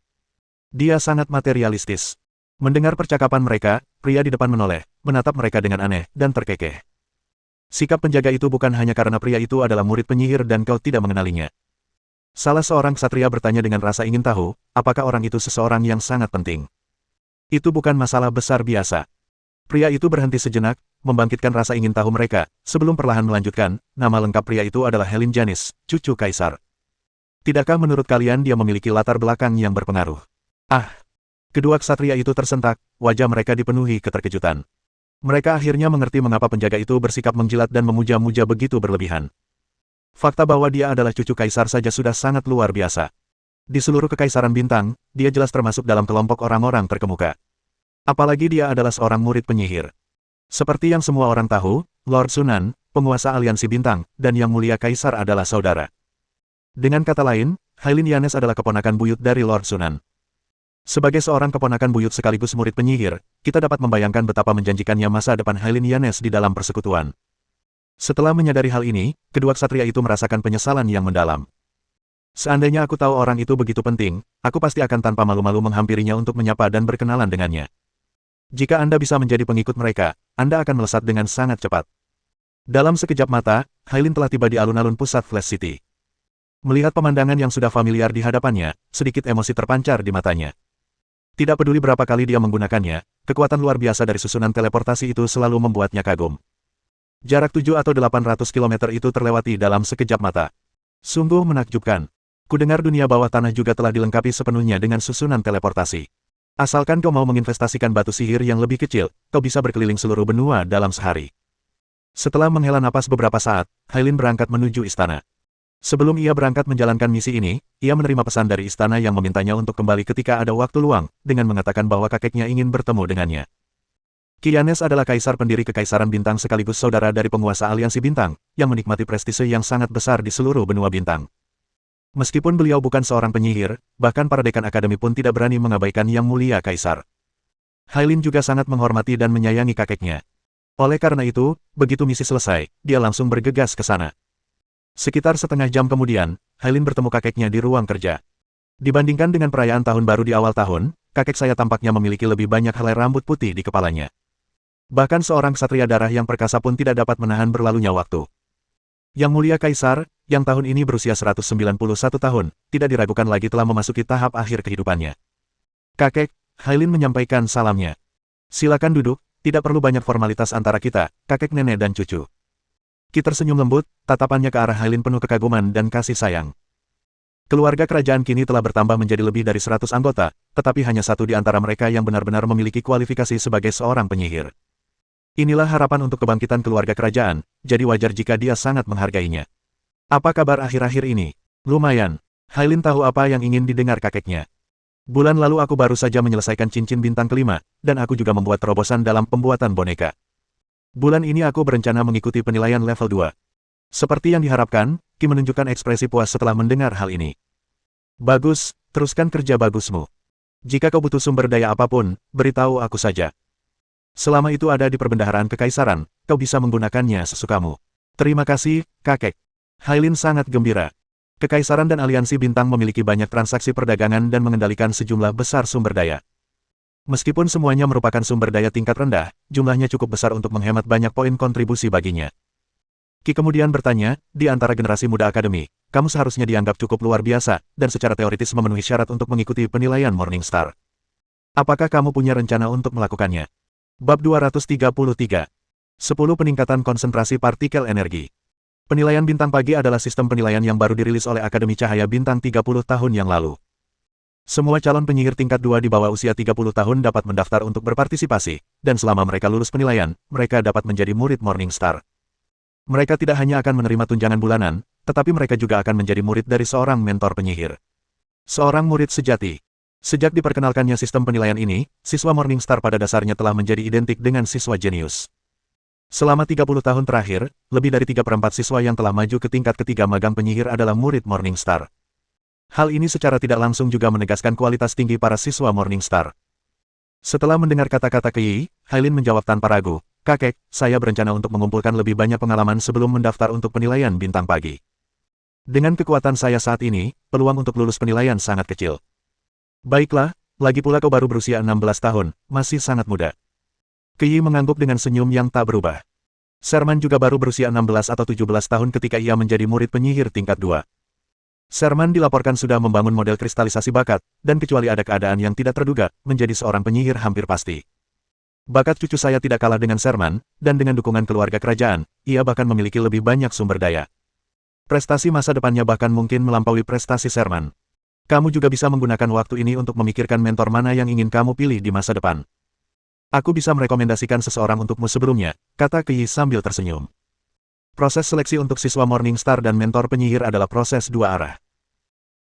Dia sangat materialistis. Mendengar percakapan mereka, pria di depan menoleh, menatap mereka dengan aneh, dan terkekeh. Sikap penjaga itu bukan hanya karena pria itu adalah murid penyihir dan kau tidak mengenalinya. Salah seorang ksatria bertanya dengan rasa ingin tahu, apakah orang itu seseorang yang sangat penting. Itu bukan masalah besar biasa. Pria itu berhenti sejenak, membangkitkan rasa ingin tahu mereka, sebelum perlahan melanjutkan, nama lengkap pria itu adalah Hailin Janis, cucu kaisar. Tidakkah menurut kalian dia memiliki latar belakang yang berpengaruh? Ah! Kedua ksatria itu tersentak, wajah mereka dipenuhi keterkejutan. Mereka akhirnya mengerti mengapa penjaga itu bersikap menjilat dan memuja-muja begitu berlebihan. Fakta bahwa dia adalah cucu kaisar saja sudah sangat luar biasa. Di seluruh kekaisaran bintang, dia jelas termasuk dalam kelompok orang-orang terkemuka. Apalagi dia adalah seorang murid penyihir. Seperti yang semua orang tahu, Lord Sunan, penguasa aliansi bintang, dan Yang Mulia Kaisar adalah saudara. Dengan kata lain, Hailin Yanes adalah keponakan buyut dari Lord Sunan. Sebagai seorang keponakan buyut sekaligus murid penyihir, kita dapat membayangkan betapa menjanjikannya masa depan Hailin Yanes di dalam persekutuan. Setelah menyadari hal ini, kedua ksatria itu merasakan penyesalan yang mendalam. Seandainya aku tahu orang itu begitu penting, aku pasti akan tanpa malu-malu menghampirinya untuk menyapa dan berkenalan dengannya. Jika Anda bisa menjadi pengikut mereka, Anda akan melesat dengan sangat cepat. Dalam sekejap mata, Hailin telah tiba di alun-alun pusat Flash City. Melihat pemandangan yang sudah familiar di hadapannya, sedikit emosi terpancar di matanya. Tidak peduli berapa kali dia menggunakannya, kekuatan luar biasa dari susunan teleportasi itu selalu membuatnya kagum. Jarak 7 atau 800 km itu terlewati dalam sekejap mata. Sungguh menakjubkan. Kudengar dunia bawah tanah juga telah dilengkapi sepenuhnya dengan susunan teleportasi. Asalkan kau mau menginvestasikan batu sihir yang lebih kecil, kau bisa berkeliling seluruh benua dalam sehari. Setelah menghela napas beberapa saat, Hailin berangkat menuju istana. Sebelum ia berangkat menjalankan misi ini, ia menerima pesan dari istana yang memintanya untuk kembali ketika ada waktu luang, dengan mengatakan bahwa kakeknya ingin bertemu dengannya. Qi Yanes adalah kaisar pendiri kekaisaran bintang sekaligus saudara dari penguasa aliansi bintang, yang menikmati prestise yang sangat besar di seluruh benua bintang. Meskipun beliau bukan seorang penyihir, bahkan para dekan akademi pun tidak berani mengabaikan Yang Mulia Kaisar. Hailin juga sangat menghormati dan menyayangi kakeknya. Oleh karena itu, begitu misi selesai, dia langsung bergegas ke sana. Sekitar setengah jam kemudian, Hailin bertemu kakeknya di ruang kerja. Dibandingkan dengan perayaan tahun baru di awal tahun, kakek saya tampaknya memiliki lebih banyak helai rambut putih di kepalanya. Bahkan seorang ksatria darah yang perkasa pun tidak dapat menahan berlalunya waktu. Yang Mulia Kaisar, yang tahun ini berusia 191 tahun, tidak diragukan lagi telah memasuki tahap akhir kehidupannya. Kakek, Hailin menyampaikan salamnya. Silakan duduk, tidak perlu banyak formalitas antara kita, kakek nenek dan cucu. Qi tersenyum lembut, tatapannya ke arah Hailin penuh kekaguman dan kasih sayang. Keluarga kerajaan kini telah bertambah menjadi lebih dari 100 anggota, tetapi hanya satu di antara mereka yang benar-benar memiliki kualifikasi sebagai seorang penyihir. Inilah harapan untuk kebangkitan keluarga kerajaan, jadi wajar jika dia sangat menghargainya. Apa kabar akhir-akhir ini? Lumayan. Hailin tahu apa yang ingin didengar kakeknya. Bulan lalu aku baru saja menyelesaikan cincin bintang kelima, dan aku juga membuat terobosan dalam pembuatan boneka. Bulan ini aku berencana mengikuti penilaian level 2. Seperti yang diharapkan, Qi menunjukkan ekspresi puas setelah mendengar hal ini. Bagus, teruskan kerja bagusmu. Jika kau butuh sumber daya apapun, beritahu aku saja. Selama itu ada di perbendaharaan kekaisaran, kau bisa menggunakannya sesukamu. Terima kasih, kakek. Hailin sangat gembira. Kekaisaran dan aliansi bintang memiliki banyak transaksi perdagangan dan mengendalikan sejumlah besar sumber daya. Meskipun semuanya merupakan sumber daya tingkat rendah, jumlahnya cukup besar untuk menghemat banyak poin kontribusi baginya. Qi kemudian bertanya, di antara generasi muda akademi, kamu seharusnya dianggap cukup luar biasa, dan secara teoritis memenuhi syarat untuk mengikuti penilaian Morningstar. Apakah kamu punya rencana untuk melakukannya? Bab 233. 10 Peningkatan Konsentrasi Partikel Energi. Penilaian bintang pagi adalah sistem penilaian yang baru dirilis oleh Akademi Cahaya Bintang 30 tahun yang lalu. Semua calon penyihir tingkat 2 di bawah usia 30 tahun dapat mendaftar untuk berpartisipasi, dan selama mereka lulus penilaian, mereka dapat menjadi murid Morningstar. Mereka tidak hanya akan menerima tunjangan bulanan, tetapi mereka juga akan menjadi murid dari seorang mentor penyihir. Seorang murid sejati. Sejak diperkenalkannya sistem penilaian ini, siswa Morningstar pada dasarnya telah menjadi identik dengan siswa jenius. Selama 30 tahun terakhir, lebih dari 3/4 siswa yang telah maju ke tingkat ketiga magang penyihir adalah murid Morningstar. Hal ini secara tidak langsung juga menegaskan kualitas tinggi para siswa Morningstar. Setelah mendengar kata-kata Qi, Hailin menjawab tanpa ragu, kakek, saya berencana untuk mengumpulkan lebih banyak pengalaman sebelum mendaftar untuk penilaian bintang pagi. Dengan kekuatan saya saat ini, peluang untuk lulus penilaian sangat kecil. Baiklah, lagi pula kau baru berusia 16 tahun, masih sangat muda. Qi mengangguk dengan senyum yang tak berubah. Sherman juga baru berusia 16 atau 17 tahun ketika ia menjadi murid penyihir tingkat 2. Sherman dilaporkan sudah membangun model kristalisasi bakat, dan kecuali ada keadaan yang tidak terduga, menjadi seorang penyihir hampir pasti. Bakat cucu saya tidak kalah dengan Sherman, dan dengan dukungan keluarga kerajaan, ia bahkan memiliki lebih banyak sumber daya. Prestasi masa depannya bahkan mungkin melampaui prestasi Sherman. Kamu juga bisa menggunakan waktu ini untuk memikirkan mentor mana yang ingin kamu pilih di masa depan. Aku bisa merekomendasikan seseorang untukmu sebelumnya, kata Yi sambil tersenyum. Proses seleksi untuk siswa Morningstar dan mentor penyihir adalah proses dua arah.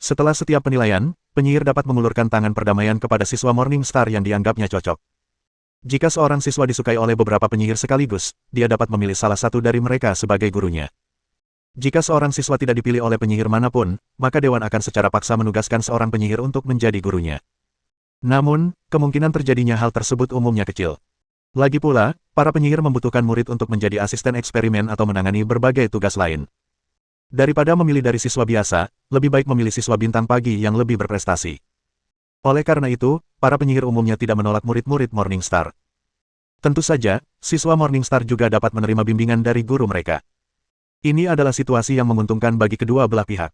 Setelah setiap penilaian, penyihir dapat mengulurkan tangan perdamaian kepada siswa Morningstar yang dianggapnya cocok. Jika seorang siswa disukai oleh beberapa penyihir sekaligus, dia dapat memilih salah satu dari mereka sebagai gurunya. Jika seorang siswa tidak dipilih oleh penyihir manapun, maka dewan akan secara paksa menugaskan seorang penyihir untuk menjadi gurunya. Namun, kemungkinan terjadinya hal tersebut umumnya kecil. Lagi pula, para penyihir membutuhkan murid untuk menjadi asisten eksperimen atau menangani berbagai tugas lain. Daripada memilih dari siswa biasa, lebih baik memilih siswa bintang pagi yang lebih berprestasi. Oleh karena itu, para penyihir umumnya tidak menolak murid-murid Morningstar. Tentu saja, siswa Morningstar juga dapat menerima bimbingan dari guru mereka. Ini adalah situasi yang menguntungkan bagi kedua belah pihak.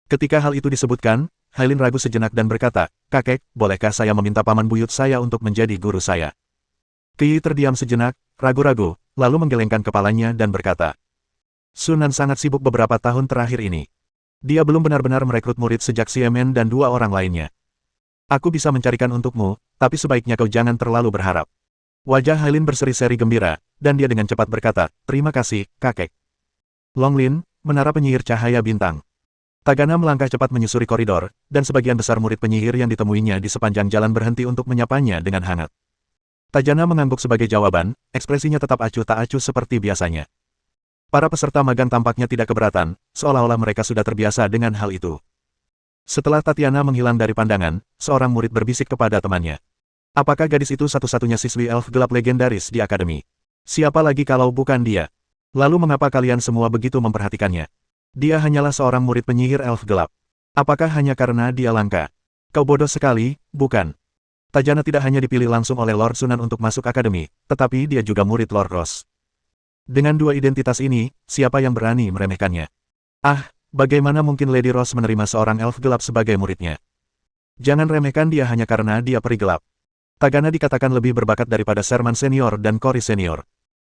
Ketika hal itu disebutkan, Hailin ragu sejenak dan berkata, "Kakek, bolehkah saya meminta paman buyut saya untuk menjadi guru saya?" Yi terdiam sejenak, ragu-ragu, lalu menggelengkan kepalanya dan berkata, "Sunan sangat sibuk beberapa tahun terakhir ini. Dia belum benar-benar merekrut murid sejak Xiemen dan dua orang lainnya. Aku bisa mencarikan untukmu, tapi sebaiknya kau jangan terlalu berharap." Wajah Hailin berseri-seri gembira, dan dia dengan cepat berkata, "Terima kasih, kakek." Longlin, menara penyihir cahaya bintang. Tagana melangkah cepat menyusuri koridor, dan sebagian besar murid penyihir yang ditemuinya di sepanjang jalan berhenti untuk menyapanya dengan hangat. Tajana mengangguk sebagai jawaban, ekspresinya tetap acuh tak acuh seperti biasanya. Para peserta magang tampaknya tidak keberatan, seolah-olah mereka sudah terbiasa dengan hal itu. Setelah Tatiana menghilang dari pandangan, seorang murid berbisik kepada temannya. Apakah gadis itu satu-satunya siswi elf gelap legendaris di akademi? Siapa lagi kalau bukan dia? Lalu mengapa kalian semua begitu memperhatikannya? Dia hanyalah seorang murid penyihir elf gelap. Apakah hanya karena dia langka? Kau bodoh sekali, bukan? Tajana tidak hanya dipilih langsung oleh Lord Sunan untuk masuk akademi, tetapi dia juga murid Lord Ross. Dengan dua identitas ini, siapa yang berani meremehkannya? Ah, bagaimana mungkin Lady Ross menerima seorang elf gelap sebagai muridnya? Jangan remehkan dia hanya karena dia peri gelap. Tagana dikatakan lebih berbakat daripada Sherman Senior dan Cory Senior.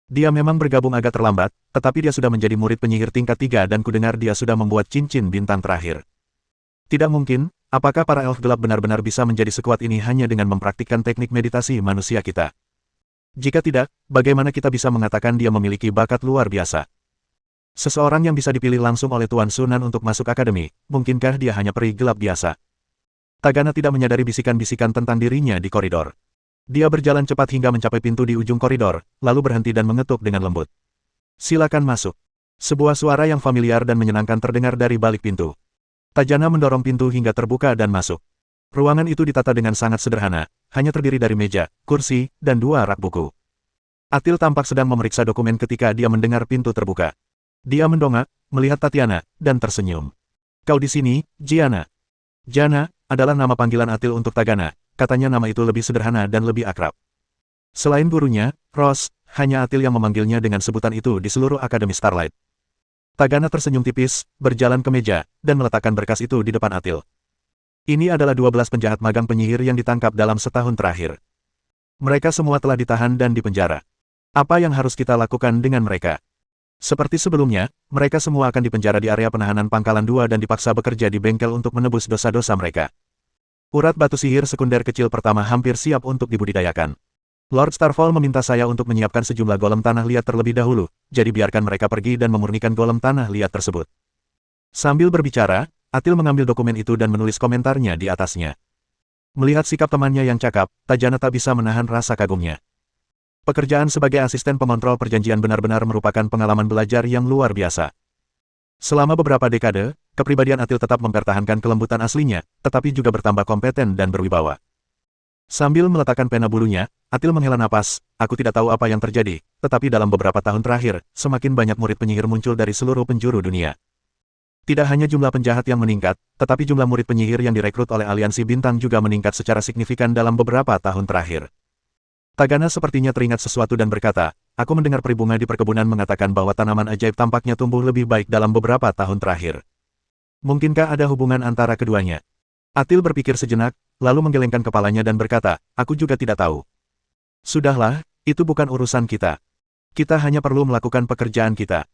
Dia memang bergabung agak terlambat, tetapi dia sudah menjadi murid penyihir tingkat 3 dan kudengar dia sudah membuat cincin bintang terakhir. Tidak mungkin, apakah para elf gelap benar-benar bisa menjadi sekuat ini hanya dengan mempraktikkan teknik meditasi manusia kita? Jika tidak, bagaimana kita bisa mengatakan dia memiliki bakat luar biasa? Seseorang yang bisa dipilih langsung oleh Tuan Sunan untuk masuk akademi, mungkinkah dia hanya peri gelap biasa? Tagana tidak menyadari bisikan-bisikan tentang dirinya di koridor. Dia berjalan cepat hingga mencapai pintu di ujung koridor, lalu berhenti dan mengetuk dengan lembut. "Silakan masuk." Sebuah suara yang familiar dan menyenangkan terdengar dari balik pintu. Tajana mendorong pintu hingga terbuka dan masuk. Ruangan itu ditata dengan sangat sederhana, hanya terdiri dari meja, kursi, dan dua rak buku. Atil tampak sedang memeriksa dokumen ketika dia mendengar pintu terbuka. Dia mendongak, melihat Tatiana, dan tersenyum. "Kau di sini, Gianna?" Jana adalah nama panggilan Atil untuk Tagana. Katanya nama itu lebih sederhana dan lebih akrab. Selain gurunya, Ross, hanya Atil yang memanggilnya dengan sebutan itu di seluruh Akademi Starlight. Tagana tersenyum tipis, berjalan ke meja, dan meletakkan berkas itu di depan Atil. Ini adalah 12 penjahat magang penyihir yang ditangkap dalam setahun terakhir. Mereka semua telah ditahan dan dipenjara. Apa yang harus kita lakukan dengan mereka? Seperti sebelumnya, mereka semua akan dipenjara di area penahanan Pangkalan 2 dan dipaksa bekerja di bengkel untuk menebus dosa-dosa mereka. Urat batu sihir sekunder kecil pertama hampir siap untuk dibudidayakan. Lord Starfall meminta saya untuk menyiapkan sejumlah golem tanah liat terlebih dahulu, jadi biarkan mereka pergi dan memurnikan golem tanah liat tersebut. Sambil berbicara, Atil mengambil dokumen itu dan menulis komentarnya di atasnya. Melihat sikap temannya yang cakap, Tajana tak bisa menahan rasa kagumnya. Pekerjaan sebagai asisten pengontrol perjanjian benar-benar merupakan pengalaman belajar yang luar biasa. Selama beberapa dekade, kepribadian Atil tetap mempertahankan kelembutan aslinya, tetapi juga bertambah kompeten dan berwibawa. Sambil meletakkan pena bulunya, Atil menghela napas, "Aku tidak tahu apa yang terjadi, tetapi dalam beberapa tahun terakhir, semakin banyak murid penyihir muncul dari seluruh penjuru dunia. Tidak hanya jumlah penjahat yang meningkat, tetapi jumlah murid penyihir yang direkrut oleh Aliansi Bintang juga meningkat secara signifikan dalam beberapa tahun terakhir." Tagana sepertinya teringat sesuatu dan berkata, "Aku mendengar peribunga di perkebunan mengatakan bahwa tanaman ajaib tampaknya tumbuh lebih baik dalam beberapa tahun terakhir. Mungkinkah ada hubungan antara keduanya?" Atil berpikir sejenak, lalu menggelengkan kepalanya dan berkata, "Aku juga tidak tahu." "Sudahlah, itu bukan urusan kita. Kita hanya perlu melakukan pekerjaan kita."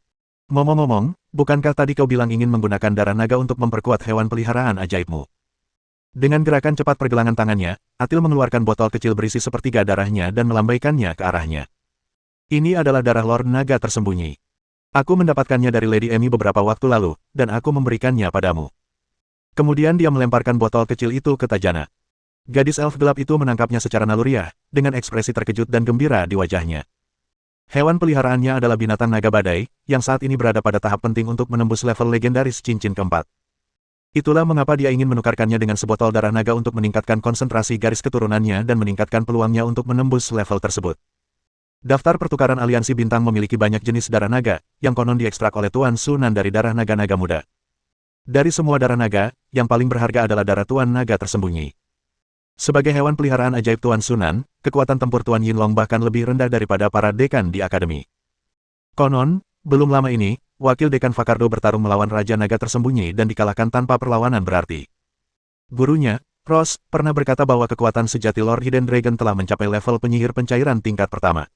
Ngomong-ngomong, bukankah tadi kau bilang ingin menggunakan darah naga untuk memperkuat hewan peliharaan ajaibmu? Dengan gerakan cepat pergelangan tangannya, Atil mengeluarkan botol kecil berisi sepertiga darahnya dan melambaikannya ke arahnya. Ini adalah darah Lord Naga tersembunyi. Aku mendapatkannya dari Lady Emmy beberapa waktu lalu, dan aku memberikannya padamu. Kemudian dia melemparkan botol kecil itu ke Tajana. Gadis elf gelap itu menangkapnya secara naluriah, dengan ekspresi terkejut dan gembira di wajahnya. Hewan peliharaannya adalah binatang naga badai, yang saat ini berada pada tahap penting untuk menembus level legendaris cincin keempat. Itulah mengapa dia ingin menukarkannya dengan sebotol darah naga untuk meningkatkan konsentrasi garis keturunannya dan meningkatkan peluangnya untuk menembus level tersebut. Daftar pertukaran aliansi bintang memiliki banyak jenis darah naga, yang konon diekstrak oleh Tuan Sunan dari darah naga-naga muda. Dari semua darah naga, yang paling berharga adalah darah Tuan Naga tersembunyi. Sebagai hewan peliharaan ajaib Tuan Sunan, kekuatan tempur Tuan Yinlong bahkan lebih rendah daripada para dekan di akademi. Konon, belum lama ini, wakil dekan Fakardo bertarung melawan Raja Naga tersembunyi dan dikalahkan tanpa perlawanan berarti. Gurunya, Ross, pernah berkata bahwa kekuatan sejati Lord Hidden Dragon telah mencapai level penyihir pencairan tingkat pertama.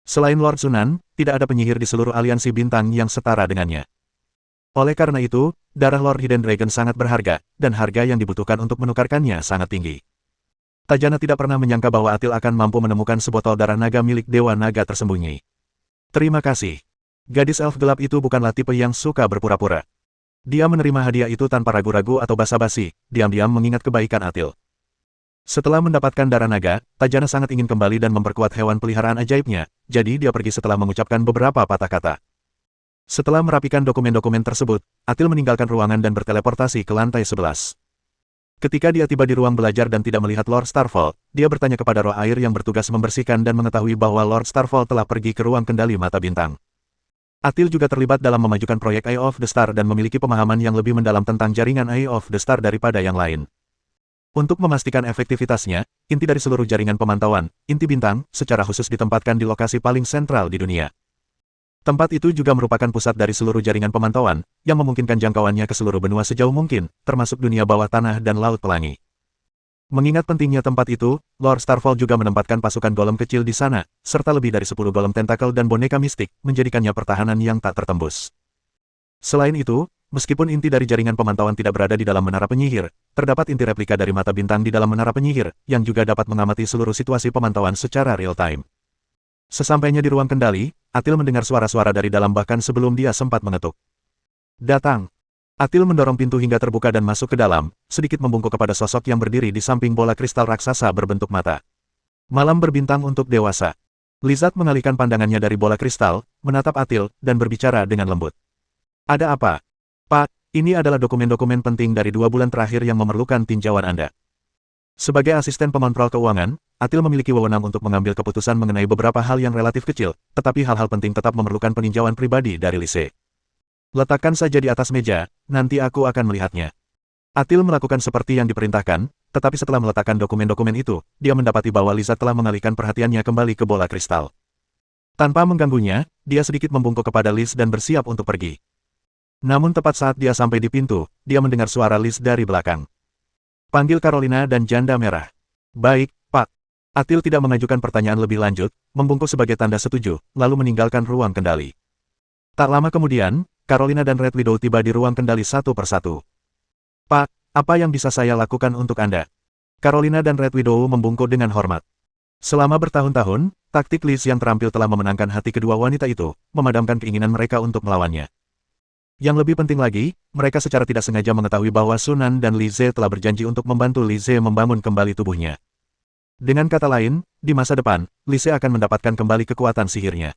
Selain Lord Sunan, tidak ada penyihir di seluruh aliansi bintang yang setara dengannya. Oleh karena itu, darah Lord Hidden Dragon sangat berharga, dan harga yang dibutuhkan untuk menukarkannya sangat tinggi. Tajana tidak pernah menyangka bahwa Atil akan mampu menemukan sebotol darah naga milik Dewa Naga tersembunyi. Terima kasih. Gadis elf gelap itu bukanlah tipe yang suka berpura-pura. Dia menerima hadiah itu tanpa ragu-ragu atau basa-basi, diam-diam mengingat kebaikan Atil. Setelah mendapatkan darah naga, Tajana sangat ingin kembali dan memperkuat hewan peliharaan ajaibnya, jadi dia pergi setelah mengucapkan beberapa patah kata. Setelah merapikan dokumen-dokumen tersebut, Atil meninggalkan ruangan dan berteleportasi ke lantai 11. Ketika dia tiba di ruang belajar dan tidak melihat Lord Starfall, dia bertanya kepada roh air yang bertugas membersihkan dan mengetahui bahwa Lord Starfall telah pergi ke ruang kendali mata bintang. Atil juga terlibat dalam memajukan proyek Eye of the Star dan memiliki pemahaman yang lebih mendalam tentang jaringan Eye of the Star daripada yang lain. Untuk memastikan efektivitasnya, inti dari seluruh jaringan pemantauan, inti bintang, secara khusus ditempatkan di lokasi paling sentral di dunia. Tempat itu juga merupakan pusat dari seluruh jaringan pemantauan, yang memungkinkan jangkauannya ke seluruh benua sejauh mungkin, termasuk dunia bawah tanah dan laut pelangi. Mengingat pentingnya tempat itu, Lord Starfall juga menempatkan pasukan golem kecil di sana, serta lebih dari 10 golem tentakel dan boneka mistik, menjadikannya pertahanan yang tak tertembus. Selain itu, meskipun inti dari jaringan pemantauan tidak berada di dalam menara penyihir, terdapat inti replika dari mata bintang di dalam menara penyihir, yang juga dapat mengamati seluruh situasi pemantauan secara real-time. Sesampainya di ruang kendali, Atil mendengar suara-suara dari dalam bahkan sebelum dia sempat mengetuk. Datang. Atil mendorong pintu hingga terbuka dan masuk ke dalam, sedikit membungkuk kepada sosok yang berdiri di samping bola kristal raksasa berbentuk mata. Malam berbintang untuk dewasa. Lizard mengalihkan pandangannya dari bola kristal, menatap Atil, dan berbicara dengan lembut. Ada apa? Pak, ini adalah dokumen-dokumen penting dari 2 bulan terakhir yang memerlukan tinjauan Anda. Sebagai asisten pemontrol keuangan, Atil memiliki wewenang untuk mengambil keputusan mengenai beberapa hal yang relatif kecil, tetapi hal-hal penting tetap memerlukan peninjauan pribadi dari Lise. Letakkan saja di atas meja, nanti aku akan melihatnya. Atil melakukan seperti yang diperintahkan, tetapi setelah meletakkan dokumen-dokumen itu, dia mendapati bahwa Lisa telah mengalihkan perhatiannya kembali ke bola kristal. Tanpa mengganggunya, dia sedikit membungkuk kepada Liz dan bersiap untuk pergi. Namun tepat saat dia sampai di pintu, dia mendengar suara Liz dari belakang. Panggil Carolina dan Janda Merah. Baik, Pak. Atil tidak mengajukan pertanyaan lebih lanjut, membungkuk sebagai tanda setuju, lalu meninggalkan ruang kendali. Tak lama kemudian, Carolina dan Red Widow tiba di ruang kendali satu persatu. Pak, apa yang bisa saya lakukan untuk Anda? Carolina dan Red Widow membungkuk dengan hormat. Selama bertahun-tahun, taktik Liz yang terampil telah memenangkan hati kedua wanita itu, memadamkan keinginan mereka untuk melawannya. Yang lebih penting lagi, mereka secara tidak sengaja mengetahui bahwa Sunan dan Lise telah berjanji untuk membantu Lise membangun kembali tubuhnya. Dengan kata lain, di masa depan, Lise akan mendapatkan kembali kekuatan sihirnya.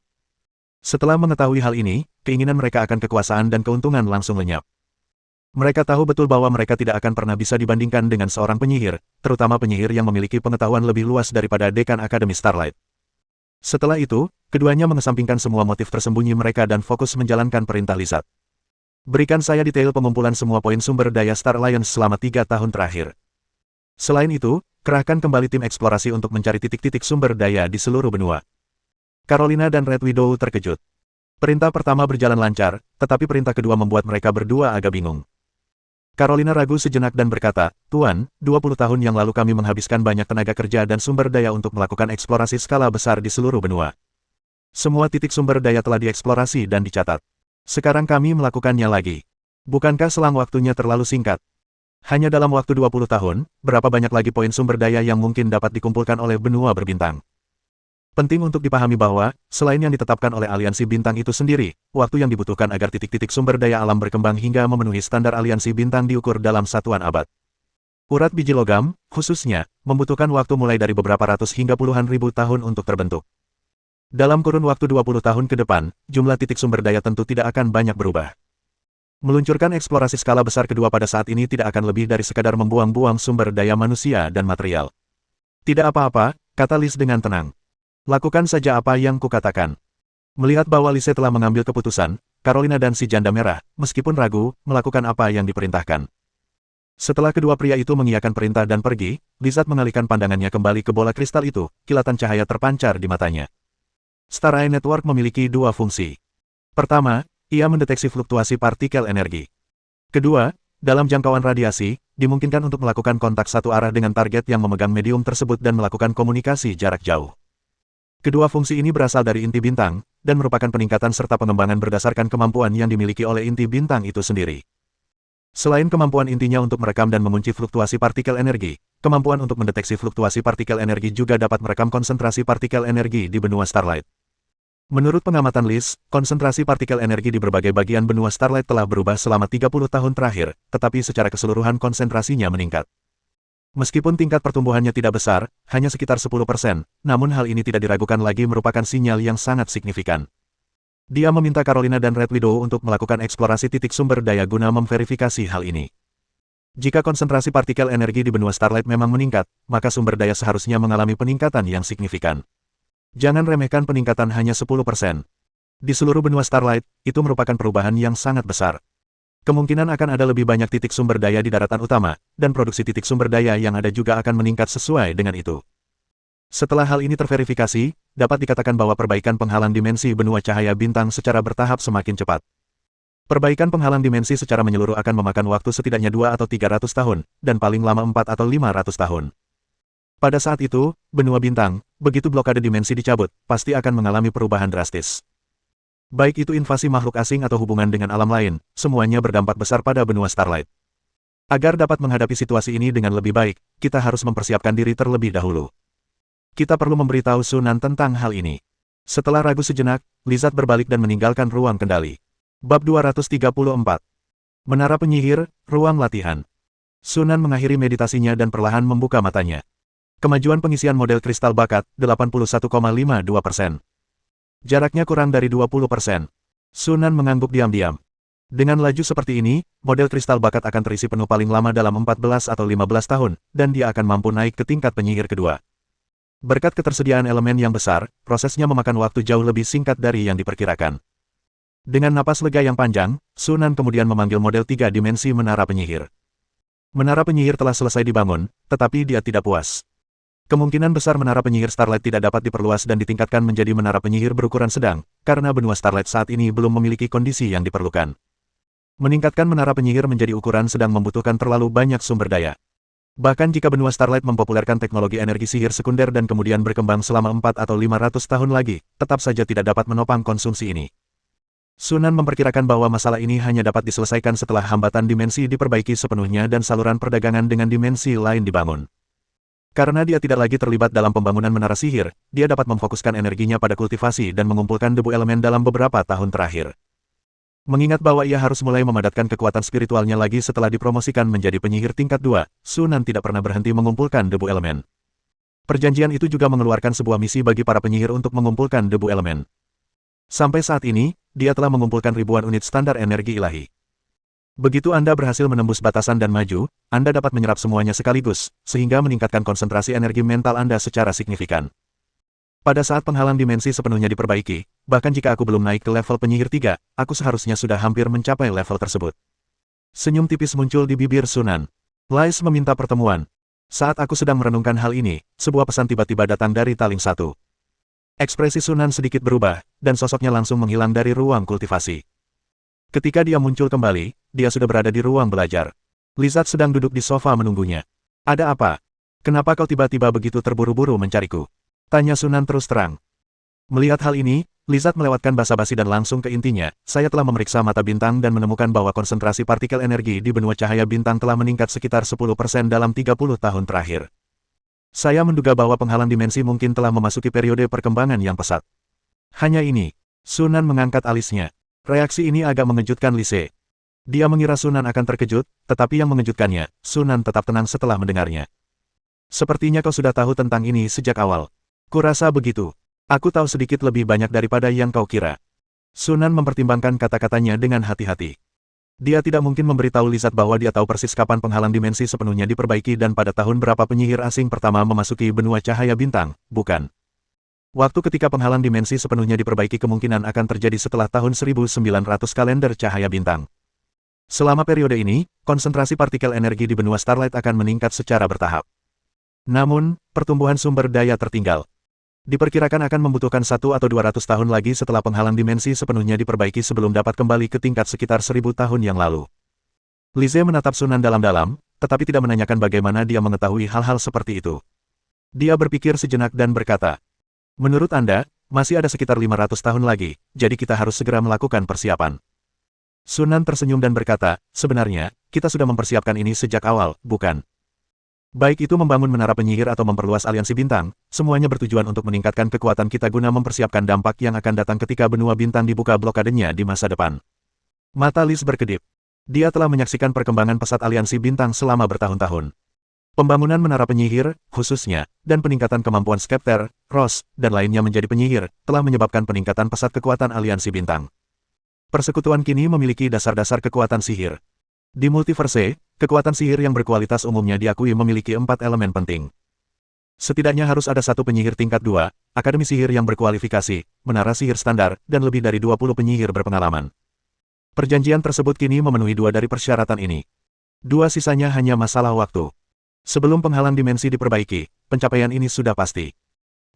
Setelah mengetahui hal ini, keinginan mereka akan kekuasaan dan keuntungan langsung lenyap. Mereka tahu betul bahwa mereka tidak akan pernah bisa dibandingkan dengan seorang penyihir, terutama penyihir yang memiliki pengetahuan lebih luas daripada dekan Akademi Starlight. Setelah itu, keduanya mengesampingkan semua motif tersembunyi mereka dan fokus menjalankan perintah Lizard. Berikan saya detail pengumpulan semua poin sumber daya Star Alliance selama 3 tahun terakhir. Selain itu, kerahkan kembali tim eksplorasi untuk mencari titik-titik sumber daya di seluruh benua. Carolina dan Red Widow terkejut. Perintah pertama berjalan lancar, tetapi perintah kedua membuat mereka berdua agak bingung. Carolina ragu sejenak dan berkata, Tuan, 20 tahun yang lalu kami menghabiskan banyak tenaga kerja dan sumber daya untuk melakukan eksplorasi skala besar di seluruh benua. Semua titik sumber daya telah dieksplorasi dan dicatat. Sekarang kami melakukannya lagi. Bukankah selang waktunya terlalu singkat? Hanya dalam waktu 20 tahun, berapa banyak lagi poin sumber daya yang mungkin dapat dikumpulkan oleh benua berbintang? Penting untuk dipahami bahwa, selain yang ditetapkan oleh aliansi bintang itu sendiri, waktu yang dibutuhkan agar titik-titik sumber daya alam berkembang hingga memenuhi standar aliansi bintang diukur dalam satuan abad. Urat biji logam, khususnya, membutuhkan waktu mulai dari beberapa ratus hingga puluhan ribu tahun untuk terbentuk. Dalam kurun waktu 20 tahun ke depan, jumlah titik sumber daya tentu tidak akan banyak berubah. Meluncurkan eksplorasi skala besar kedua pada saat ini tidak akan lebih dari sekadar membuang-buang sumber daya manusia dan material. Tidak apa-apa, kata Liz dengan tenang. Lakukan saja apa yang kukatakan. Melihat bahwa Lise telah mengambil keputusan, Carolina dan si janda merah, meskipun ragu, melakukan apa yang diperintahkan. Setelah kedua pria itu mengiyakan perintah dan pergi, Lizard mengalihkan pandangannya kembali ke bola kristal itu, kilatan cahaya terpancar di matanya. Star Eye Network memiliki dua fungsi. Pertama, ia mendeteksi fluktuasi partikel energi. Kedua, dalam jangkauan radiasi, dimungkinkan untuk melakukan kontak satu arah dengan target yang memegang medium tersebut dan melakukan komunikasi jarak jauh. Kedua fungsi ini berasal dari inti bintang, dan merupakan peningkatan serta pengembangan berdasarkan kemampuan yang dimiliki oleh inti bintang itu sendiri. Selain kemampuan intinya untuk merekam dan mengunci fluktuasi partikel energi, kemampuan untuk mendeteksi fluktuasi partikel energi juga dapat merekam konsentrasi partikel energi di benua Starlight. Menurut pengamatan Liz, konsentrasi partikel energi di berbagai bagian benua Starlight telah berubah selama 30 tahun terakhir, tetapi secara keseluruhan konsentrasinya meningkat. Meskipun tingkat pertumbuhannya tidak besar, hanya sekitar 10%, namun hal ini tidak diragukan lagi merupakan sinyal yang sangat signifikan. Dia meminta Carolina dan Red Widow untuk melakukan eksplorasi titik sumber daya guna memverifikasi hal ini. Jika konsentrasi partikel energi di benua Starlight memang meningkat, maka sumber daya seharusnya mengalami peningkatan yang signifikan. Jangan remehkan peningkatan hanya 10%. Di seluruh benua Starlight, itu merupakan perubahan yang sangat besar. Kemungkinan akan ada lebih banyak titik sumber daya di daratan utama, dan produksi titik sumber daya yang ada juga akan meningkat sesuai dengan itu. Setelah hal ini terverifikasi, dapat dikatakan bahwa perbaikan penghalang dimensi benua cahaya bintang secara bertahap semakin cepat. Perbaikan penghalang dimensi secara menyeluruh akan memakan waktu setidaknya 2 atau 300 tahun, dan paling lama 4 atau 500 tahun. Pada saat itu, benua bintang, begitu blokade dimensi dicabut, pasti akan mengalami perubahan drastis. Baik itu invasi makhluk asing atau hubungan dengan alam lain, semuanya berdampak besar pada benua Starlight. Agar dapat menghadapi situasi ini dengan lebih baik, kita harus mempersiapkan diri terlebih dahulu. Kita perlu memberitahu Sunan tentang hal ini. Setelah ragu sejenak, Lizard berbalik dan meninggalkan ruang kendali. Bab 234. Menara Penyihir, Ruang Latihan. Sunan mengakhiri meditasinya dan perlahan membuka matanya. Kemajuan pengisian model kristal bakat, 81,52%. Jaraknya kurang dari 20%. Sunan mengangguk diam-diam. Dengan laju seperti ini, model kristal bakat akan terisi penuh paling lama dalam 14 atau 15 tahun, dan dia akan mampu naik ke tingkat penyihir kedua. Berkat ketersediaan elemen yang besar, prosesnya memakan waktu jauh lebih singkat dari yang diperkirakan. Dengan napas lega yang panjang, Sunan kemudian memanggil model 3 dimensi Menara Penyihir. Menara Penyihir telah selesai dibangun, tetapi dia tidak puas. Kemungkinan besar Menara Penyihir Starlight tidak dapat diperluas dan ditingkatkan menjadi Menara Penyihir berukuran sedang, karena benua Starlight saat ini belum memiliki kondisi yang diperlukan. Meningkatkan Menara Penyihir menjadi ukuran sedang membutuhkan terlalu banyak sumber daya. Bahkan jika benua Starlight mempopulerkan teknologi energi sihir sekunder dan kemudian berkembang selama 4 atau 500 tahun lagi, tetap saja tidak dapat menopang konsumsi ini. Sunan memperkirakan bahwa masalah ini hanya dapat diselesaikan setelah hambatan dimensi diperbaiki sepenuhnya dan saluran perdagangan dengan dimensi lain dibangun. Karena dia tidak lagi terlibat dalam pembangunan menara sihir, dia dapat memfokuskan energinya pada kultivasi dan mengumpulkan debu elemen dalam beberapa tahun terakhir. Mengingat bahwa ia harus mulai memadatkan kekuatan spiritualnya lagi setelah dipromosikan menjadi penyihir tingkat 2, Sunan tidak pernah berhenti mengumpulkan debu elemen. Perjanjian itu juga mengeluarkan sebuah misi bagi para penyihir untuk mengumpulkan debu elemen. Sampai saat ini, dia telah mengumpulkan ribuan unit standar energi ilahi. Begitu Anda berhasil menembus batasan dan maju, Anda dapat menyerap semuanya sekaligus, sehingga meningkatkan konsentrasi energi mental Anda secara signifikan. Pada saat penghalang dimensi sepenuhnya diperbaiki, bahkan jika aku belum naik ke level penyihir 3, aku seharusnya sudah hampir mencapai level tersebut. Senyum tipis muncul di bibir Sunan. Lais meminta pertemuan. Saat aku sedang merenungkan hal ini, sebuah pesan tiba-tiba datang dari Taling 1. Ekspresi Sunan sedikit berubah, dan sosoknya langsung menghilang dari ruang kultivasi. Ketika dia muncul kembali, dia sudah berada di ruang belajar. Lizard sedang duduk di sofa menunggunya. Ada apa? Kenapa kau tiba-tiba begitu terburu-buru mencariku? Tanya Sunan terus terang. Melihat hal ini, Lizard melewatkan basa-basi dan langsung ke intinya, saya telah memeriksa mata bintang dan menemukan bahwa konsentrasi partikel energi di benua cahaya bintang telah meningkat sekitar 10% dalam 30 tahun terakhir. Saya menduga bahwa penghalang dimensi mungkin telah memasuki periode perkembangan yang pesat. Hanya ini. Sunan mengangkat alisnya. Reaksi ini agak mengejutkan Lise. Dia mengira Sunan akan terkejut, tetapi yang mengejutkannya, Sunan tetap tenang setelah mendengarnya. Sepertinya kau sudah tahu tentang ini sejak awal. Kurasa begitu. Aku tahu sedikit lebih banyak daripada yang kau kira. Sunan mempertimbangkan kata-katanya dengan hati-hati. Dia tidak mungkin memberitahu Lizard bahwa dia tahu persis kapan penghalang dimensi sepenuhnya diperbaiki dan pada tahun berapa penyihir asing pertama memasuki benua cahaya bintang, bukan? Waktu ketika penghalang dimensi sepenuhnya diperbaiki kemungkinan akan terjadi setelah tahun 1900 kalender cahaya bintang. Selama periode ini, konsentrasi partikel energi di benua Starlight akan meningkat secara bertahap. Namun, pertumbuhan sumber daya tertinggal. Diperkirakan akan membutuhkan 1 atau 200 tahun lagi setelah penghalang dimensi sepenuhnya diperbaiki sebelum dapat kembali ke tingkat sekitar 1000 tahun yang lalu. Lise menatap Sunan dalam-dalam, tetapi tidak menanyakan bagaimana dia mengetahui hal-hal seperti itu. Dia berpikir sejenak dan berkata, "Menurut Anda, masih ada sekitar 500 tahun lagi, jadi kita harus segera melakukan persiapan." Sunan tersenyum dan berkata, "Sebenarnya, kita sudah mempersiapkan ini sejak awal, bukan? Baik itu membangun menara penyihir atau memperluas aliansi bintang, semuanya bertujuan untuk meningkatkan kekuatan kita guna mempersiapkan dampak yang akan datang ketika benua bintang dibuka blokadenya di masa depan." Mata Liz berkedip. Dia telah menyaksikan perkembangan pesat aliansi bintang selama bertahun-tahun. Pembangunan menara penyihir, khususnya, dan peningkatan kemampuan Skepter, Ross, dan lainnya menjadi penyihir, telah menyebabkan peningkatan pesat kekuatan aliansi bintang. Persekutuan kini memiliki dasar-dasar kekuatan sihir. Di multiverse, kekuatan sihir yang berkualitas umumnya diakui memiliki 4 elemen penting. Setidaknya harus ada satu penyihir tingkat 2, akademi sihir yang berkualifikasi, menara sihir standar, dan lebih dari 20 penyihir berpengalaman. Perjanjian tersebut kini memenuhi 2 dari persyaratan ini. 2 sisanya hanya masalah waktu. Sebelum penghalang dimensi diperbaiki, pencapaian ini sudah pasti.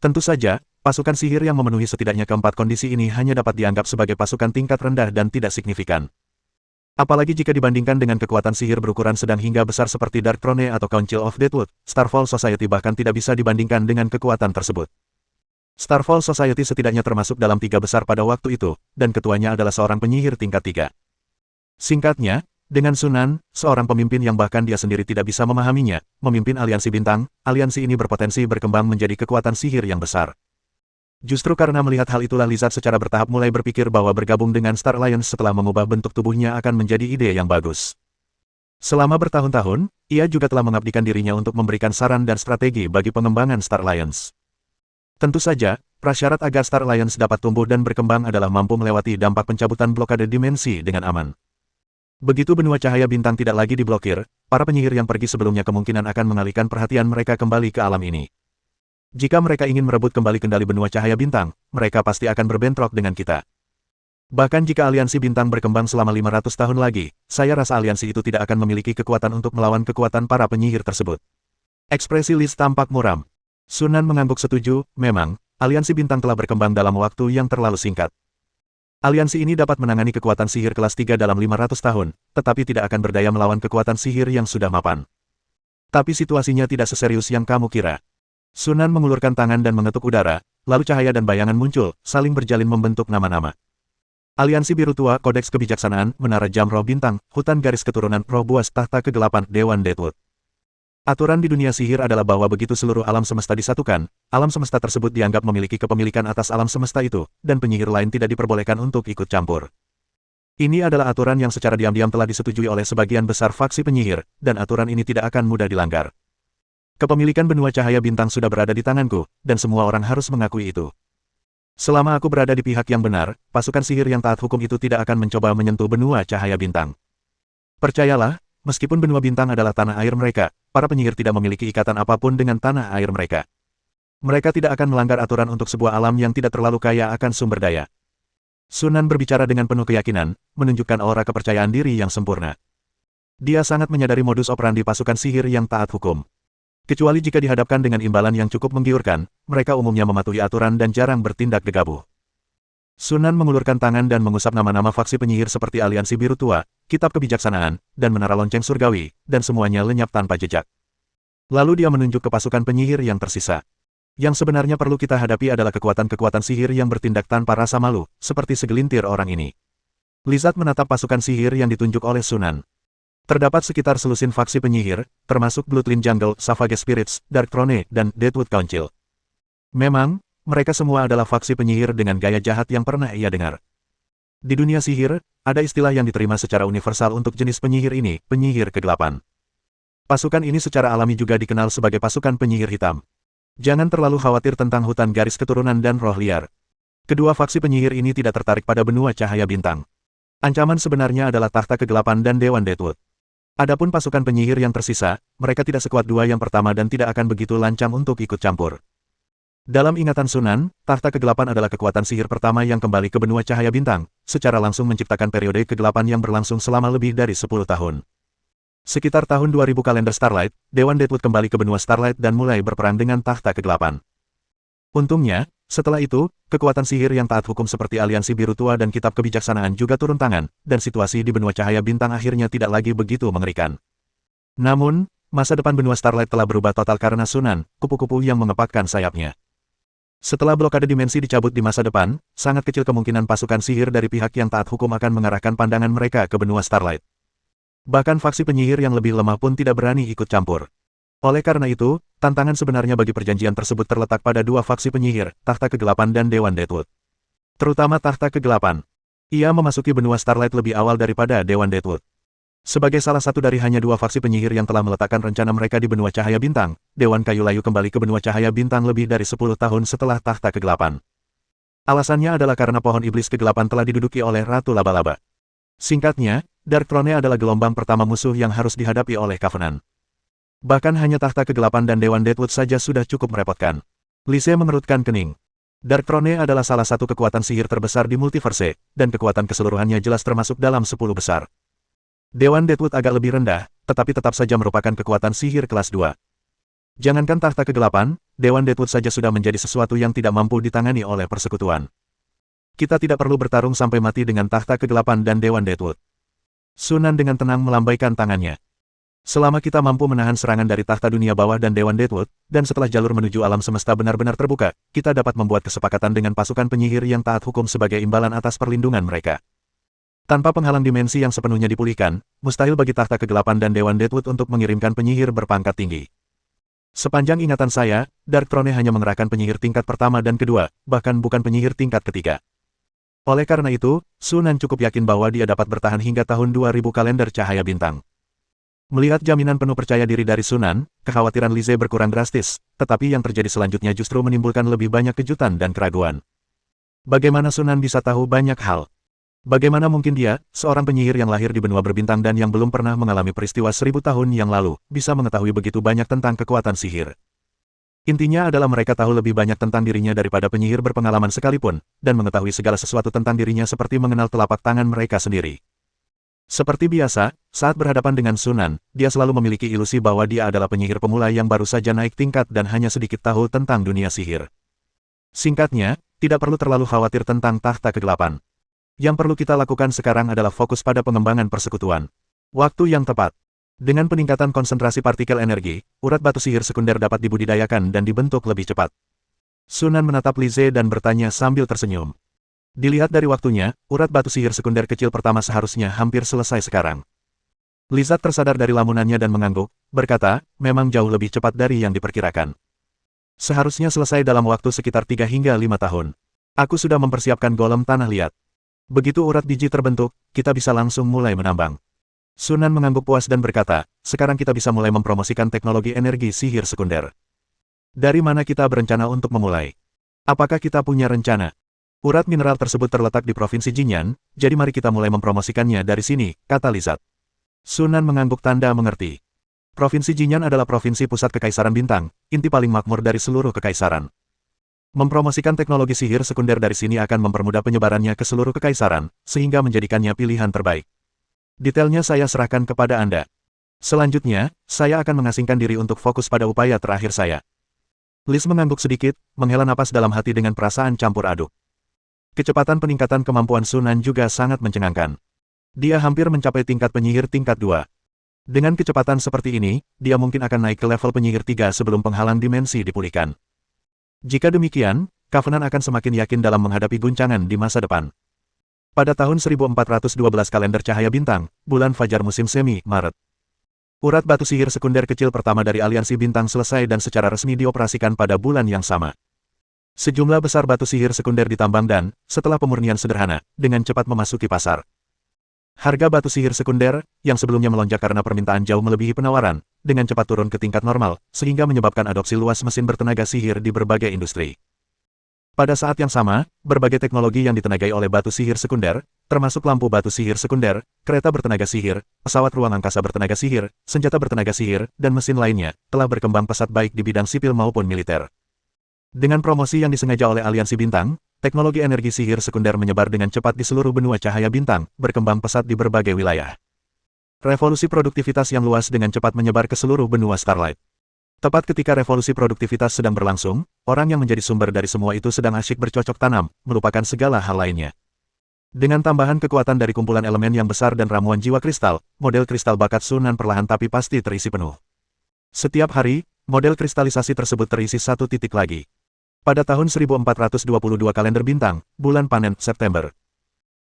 Tentu saja, pasukan sihir yang memenuhi setidaknya keempat kondisi ini hanya dapat dianggap sebagai pasukan tingkat rendah dan tidak signifikan. Apalagi jika dibandingkan dengan kekuatan sihir berukuran sedang hingga besar seperti Dark Throne atau Council of Deathwood, Starfall Society bahkan tidak bisa dibandingkan dengan kekuatan tersebut. Starfall Society setidaknya termasuk dalam 3 besar pada waktu itu, dan ketuanya adalah seorang penyihir tingkat 3. Singkatnya, dengan Sunan, seorang pemimpin yang bahkan dia sendiri tidak bisa memahaminya, memimpin aliansi bintang, aliansi ini berpotensi berkembang menjadi kekuatan sihir yang besar. Justru karena melihat hal itulah Lizard secara bertahap mulai berpikir bahwa bergabung dengan Star Alliance setelah mengubah bentuk tubuhnya akan menjadi ide yang bagus. Selama bertahun-tahun, ia juga telah mengabdikan dirinya untuk memberikan saran dan strategi bagi pengembangan Star Alliance. Tentu saja, prasyarat agar Star Alliance dapat tumbuh dan berkembang adalah mampu melewati dampak pencabutan blokade dimensi dengan aman. Begitu benua cahaya bintang tidak lagi diblokir, para penyihir yang pergi sebelumnya kemungkinan akan mengalihkan perhatian mereka kembali ke alam ini. Jika mereka ingin merebut kembali kendali benua cahaya bintang, mereka pasti akan berbentrok dengan kita. Bahkan jika aliansi bintang berkembang selama 500 tahun lagi, saya rasa aliansi itu tidak akan memiliki kekuatan untuk melawan kekuatan para penyihir tersebut. Ekspresi Liz tampak muram. Sunan mengangguk setuju, memang, aliansi bintang telah berkembang dalam waktu yang terlalu singkat. Aliansi ini dapat menangani kekuatan sihir kelas 3 dalam 500 tahun, tetapi tidak akan berdaya melawan kekuatan sihir yang sudah mapan. Tapi situasinya tidak seserius yang kamu kira. Sunan mengulurkan tangan dan mengetuk udara, lalu cahaya dan bayangan muncul, saling berjalin membentuk nama-nama. Aliansi Biru Tua, Kodeks Kebijaksanaan, Menara Jam Roh Bintang, Hutan Garis Keturunan, Roh Buas, Tahta Kegelapan, Dewan Deathwood. Aturan di dunia sihir adalah bahwa begitu seluruh alam semesta disatukan, alam semesta tersebut dianggap memiliki kepemilikan atas alam semesta itu, dan penyihir lain tidak diperbolehkan untuk ikut campur. Ini adalah aturan yang secara diam-diam telah disetujui oleh sebagian besar faksi penyihir, dan aturan ini tidak akan mudah dilanggar. Kepemilikan benua cahaya bintang sudah berada di tanganku, dan semua orang harus mengakui itu. Selama aku berada di pihak yang benar, pasukan sihir yang taat hukum itu tidak akan mencoba menyentuh benua cahaya bintang. Percayalah, meskipun benua bintang adalah tanah air mereka, para penyihir tidak memiliki ikatan apapun dengan tanah air mereka. Mereka tidak akan melanggar aturan untuk sebuah alam yang tidak terlalu kaya akan sumber daya. Sunan berbicara dengan penuh keyakinan, menunjukkan aura kepercayaan diri yang sempurna. Dia sangat menyadari modus operandi pasukan sihir yang taat hukum. Kecuali jika dihadapkan dengan imbalan yang cukup menggiurkan, mereka umumnya mematuhi aturan dan jarang bertindak gegabah. Sunan mengulurkan tangan dan mengusap nama-nama faksi penyihir seperti Aliansi Biru Tua, Kitab Kebijaksanaan, dan Menara Lonceng Surgawi, dan semuanya lenyap tanpa jejak. Lalu dia menunjuk ke pasukan penyihir yang tersisa. Yang sebenarnya perlu kita hadapi adalah kekuatan-kekuatan sihir yang bertindak tanpa rasa malu, seperti segelintir orang ini. Lizard menatap pasukan sihir yang ditunjuk oleh Sunan. Terdapat sekitar selusin faksi penyihir, termasuk Bloodline Jungle, Savage Spirits, Dark Throne, dan Deathwood Council. Memang, mereka semua adalah faksi penyihir dengan gaya jahat yang pernah ia dengar. Di dunia sihir, ada istilah yang diterima secara universal untuk jenis penyihir ini, penyihir kegelapan. Pasukan ini secara alami juga dikenal sebagai pasukan penyihir hitam. Jangan terlalu khawatir tentang hutan garis keturunan dan roh liar. Kedua faksi penyihir ini tidak tertarik pada benua cahaya bintang. Ancaman sebenarnya adalah takhta kegelapan dan Dewan Deathwood. Adapun pasukan penyihir yang tersisa, mereka tidak sekuat dua yang pertama dan tidak akan begitu lancang untuk ikut campur. Dalam ingatan Sunan, takhta kegelapan adalah kekuatan sihir pertama yang kembali ke benua cahaya bintang, secara langsung menciptakan periode kegelapan yang berlangsung selama lebih dari 10 tahun. Sekitar tahun 2000 kalender Starlight, Dewan Deathwood kembali ke benua Starlight dan mulai berperang dengan takhta kegelapan. Untungnya, setelah itu, kekuatan sihir yang taat hukum seperti Aliansi Biru Tua dan Kitab Kebijaksanaan juga turun tangan, dan situasi di benua cahaya bintang akhirnya tidak lagi begitu mengerikan. Namun, masa depan benua Starlight telah berubah total karena Sunan, kupu-kupu yang mengepakkan sayapnya. Setelah blokade dimensi dicabut di masa depan, sangat kecil kemungkinan pasukan sihir dari pihak yang taat hukum akan mengarahkan pandangan mereka ke benua Starlight. Bahkan faksi penyihir yang lebih lemah pun tidak berani ikut campur. Oleh karena itu, tantangan sebenarnya bagi perjanjian tersebut terletak pada dua faksi penyihir, Takhta Kegelapan dan Dewan Deathwood. Terutama Takhta Kegelapan. Ia memasuki benua Starlight lebih awal daripada Dewan Deathwood. Sebagai salah satu dari hanya dua faksi penyihir yang telah meletakkan rencana mereka di benua cahaya bintang, Dewan Kayu Layu kembali ke benua cahaya bintang lebih dari 10 tahun setelah Takhta Kegelapan. Alasannya adalah karena pohon iblis kegelapan telah diduduki oleh Ratu Laba-Laba. Singkatnya, Dark Throne adalah gelombang pertama musuh yang harus dihadapi oleh Covenant. Bahkan hanya Takhta Kegelapan dan Dewan Deathwood saja sudah cukup merepotkan. Lise mengerutkan kening. Dark Throne adalah salah satu kekuatan sihir terbesar di multiverse, dan kekuatan keseluruhannya jelas termasuk dalam 10 besar. Dewan Deathwood agak lebih rendah, tetapi tetap saja merupakan kekuatan sihir kelas 2. Jangankan Takhta Kegelapan, Dewan Deathwood saja sudah menjadi sesuatu yang tidak mampu ditangani oleh persekutuan. Kita tidak perlu bertarung sampai mati dengan Takhta Kegelapan dan Dewan Deathwood. Sunan dengan tenang melambaikan tangannya. Selama kita mampu menahan serangan dari Takhta Dunia Bawah dan Dewan Deathwood, dan setelah jalur menuju alam semesta benar-benar terbuka, kita dapat membuat kesepakatan dengan pasukan penyihir yang taat hukum sebagai imbalan atas perlindungan mereka. Tanpa penghalang dimensi yang sepenuhnya dipulihkan, mustahil bagi Takhta Kegelapan dan Dewan Deathwood untuk mengirimkan penyihir berpangkat tinggi. Sepanjang ingatan saya, Dark Throne hanya mengerahkan penyihir tingkat pertama dan kedua, bahkan bukan penyihir tingkat ketiga. Oleh karena itu, Sunan cukup yakin bahwa dia dapat bertahan hingga tahun 2000 kalender cahaya bintang. Melihat jaminan penuh percaya diri dari Sunan, kekhawatiran Lise berkurang drastis, tetapi yang terjadi selanjutnya justru menimbulkan lebih banyak kejutan dan keraguan. Bagaimana Sunan bisa tahu banyak hal? Bagaimana mungkin dia, seorang penyihir yang lahir di benua berbintang dan yang belum pernah mengalami peristiwa 1000 tahun yang lalu, bisa mengetahui begitu banyak tentang kekuatan sihir? Intinya adalah mereka tahu lebih banyak tentang dirinya daripada penyihir berpengalaman sekalipun, dan mengetahui segala sesuatu tentang dirinya seperti mengenal telapak tangan mereka sendiri. Seperti biasa, saat berhadapan dengan Sunan, dia selalu memiliki ilusi bahwa dia adalah penyihir pemula yang baru saja naik tingkat dan hanya sedikit tahu tentang dunia sihir. Singkatnya, tidak perlu terlalu khawatir tentang Takhta Kegelapan. Yang perlu kita lakukan sekarang adalah fokus pada pengembangan persekutuan. Waktu yang tepat. Dengan peningkatan konsentrasi partikel energi, urat batu sihir sekunder dapat dibudidayakan dan dibentuk lebih cepat. Sunan menatap Lise dan bertanya sambil tersenyum. Dilihat dari waktunya, urat batu sihir sekunder kecil pertama seharusnya hampir selesai sekarang. Lizard tersadar dari lamunannya dan mengangguk, berkata, memang jauh lebih cepat dari yang diperkirakan. Seharusnya selesai dalam waktu sekitar 3 hingga 5 tahun. Aku sudah mempersiapkan golem tanah liat. Begitu urat biji terbentuk, kita bisa langsung mulai menambang. Sunan mengangguk puas dan berkata, sekarang kita bisa mulai mempromosikan teknologi energi sihir sekunder. Dari mana kita berencana untuk memulai? Apakah kita punya rencana? Urat mineral tersebut terletak di Provinsi Jinyan, jadi mari kita mulai mempromosikannya dari sini, kata Lizard. Sunan mengangguk tanda mengerti. Provinsi Jinyan adalah provinsi pusat Kekaisaran Bintang, inti paling makmur dari seluruh kekaisaran. Mempromosikan teknologi sihir sekunder dari sini akan mempermudah penyebarannya ke seluruh kekaisaran, sehingga menjadikannya pilihan terbaik. Detailnya saya serahkan kepada Anda. Selanjutnya, saya akan mengasingkan diri untuk fokus pada upaya terakhir saya. Liz mengangguk sedikit, menghela napas dalam hati dengan perasaan campur aduk. Kecepatan peningkatan kemampuan Sunan juga sangat mencengangkan. Dia hampir mencapai tingkat penyihir tingkat 2. Dengan kecepatan seperti ini, dia mungkin akan naik ke level penyihir 3 sebelum penghalang dimensi dipulihkan. Jika demikian, Covenant akan semakin yakin dalam menghadapi guncangan di masa depan. Pada tahun 1412 kalender cahaya bintang, bulan fajar musim semi, Maret. Urat batu sihir sekunder kecil pertama dari aliansi bintang selesai dan secara resmi dioperasikan pada bulan yang sama. Sejumlah besar batu sihir sekunder ditambang dan, setelah pemurnian sederhana, dengan cepat memasuki pasar. Harga batu sihir sekunder, yang sebelumnya melonjak karena permintaan jauh melebihi penawaran, dengan cepat turun ke tingkat normal, sehingga menyebabkan adopsi luas mesin bertenaga sihir di berbagai industri. Pada saat yang sama, berbagai teknologi yang ditenagai oleh batu sihir sekunder, termasuk lampu batu sihir sekunder, kereta bertenaga sihir, pesawat ruang angkasa bertenaga sihir, senjata bertenaga sihir, dan mesin lainnya, telah berkembang pesat baik di bidang sipil maupun militer. Dengan promosi yang disengaja oleh Aliansi Bintang, teknologi energi sihir sekunder menyebar dengan cepat di seluruh benua cahaya bintang, berkembang pesat di berbagai wilayah. Revolusi produktivitas yang luas dengan cepat menyebar ke seluruh benua Starlight. Tepat ketika revolusi produktivitas sedang berlangsung, orang yang menjadi sumber dari semua itu sedang asyik bercocok tanam, melupakan segala hal lainnya. Dengan tambahan kekuatan dari kumpulan elemen yang besar dan ramuan jiwa kristal, model kristal bakat Sunan perlahan tapi pasti terisi penuh. Setiap hari, model kristalisasi tersebut terisi satu titik lagi. Pada tahun 1422 kalender bintang, bulan panen, September.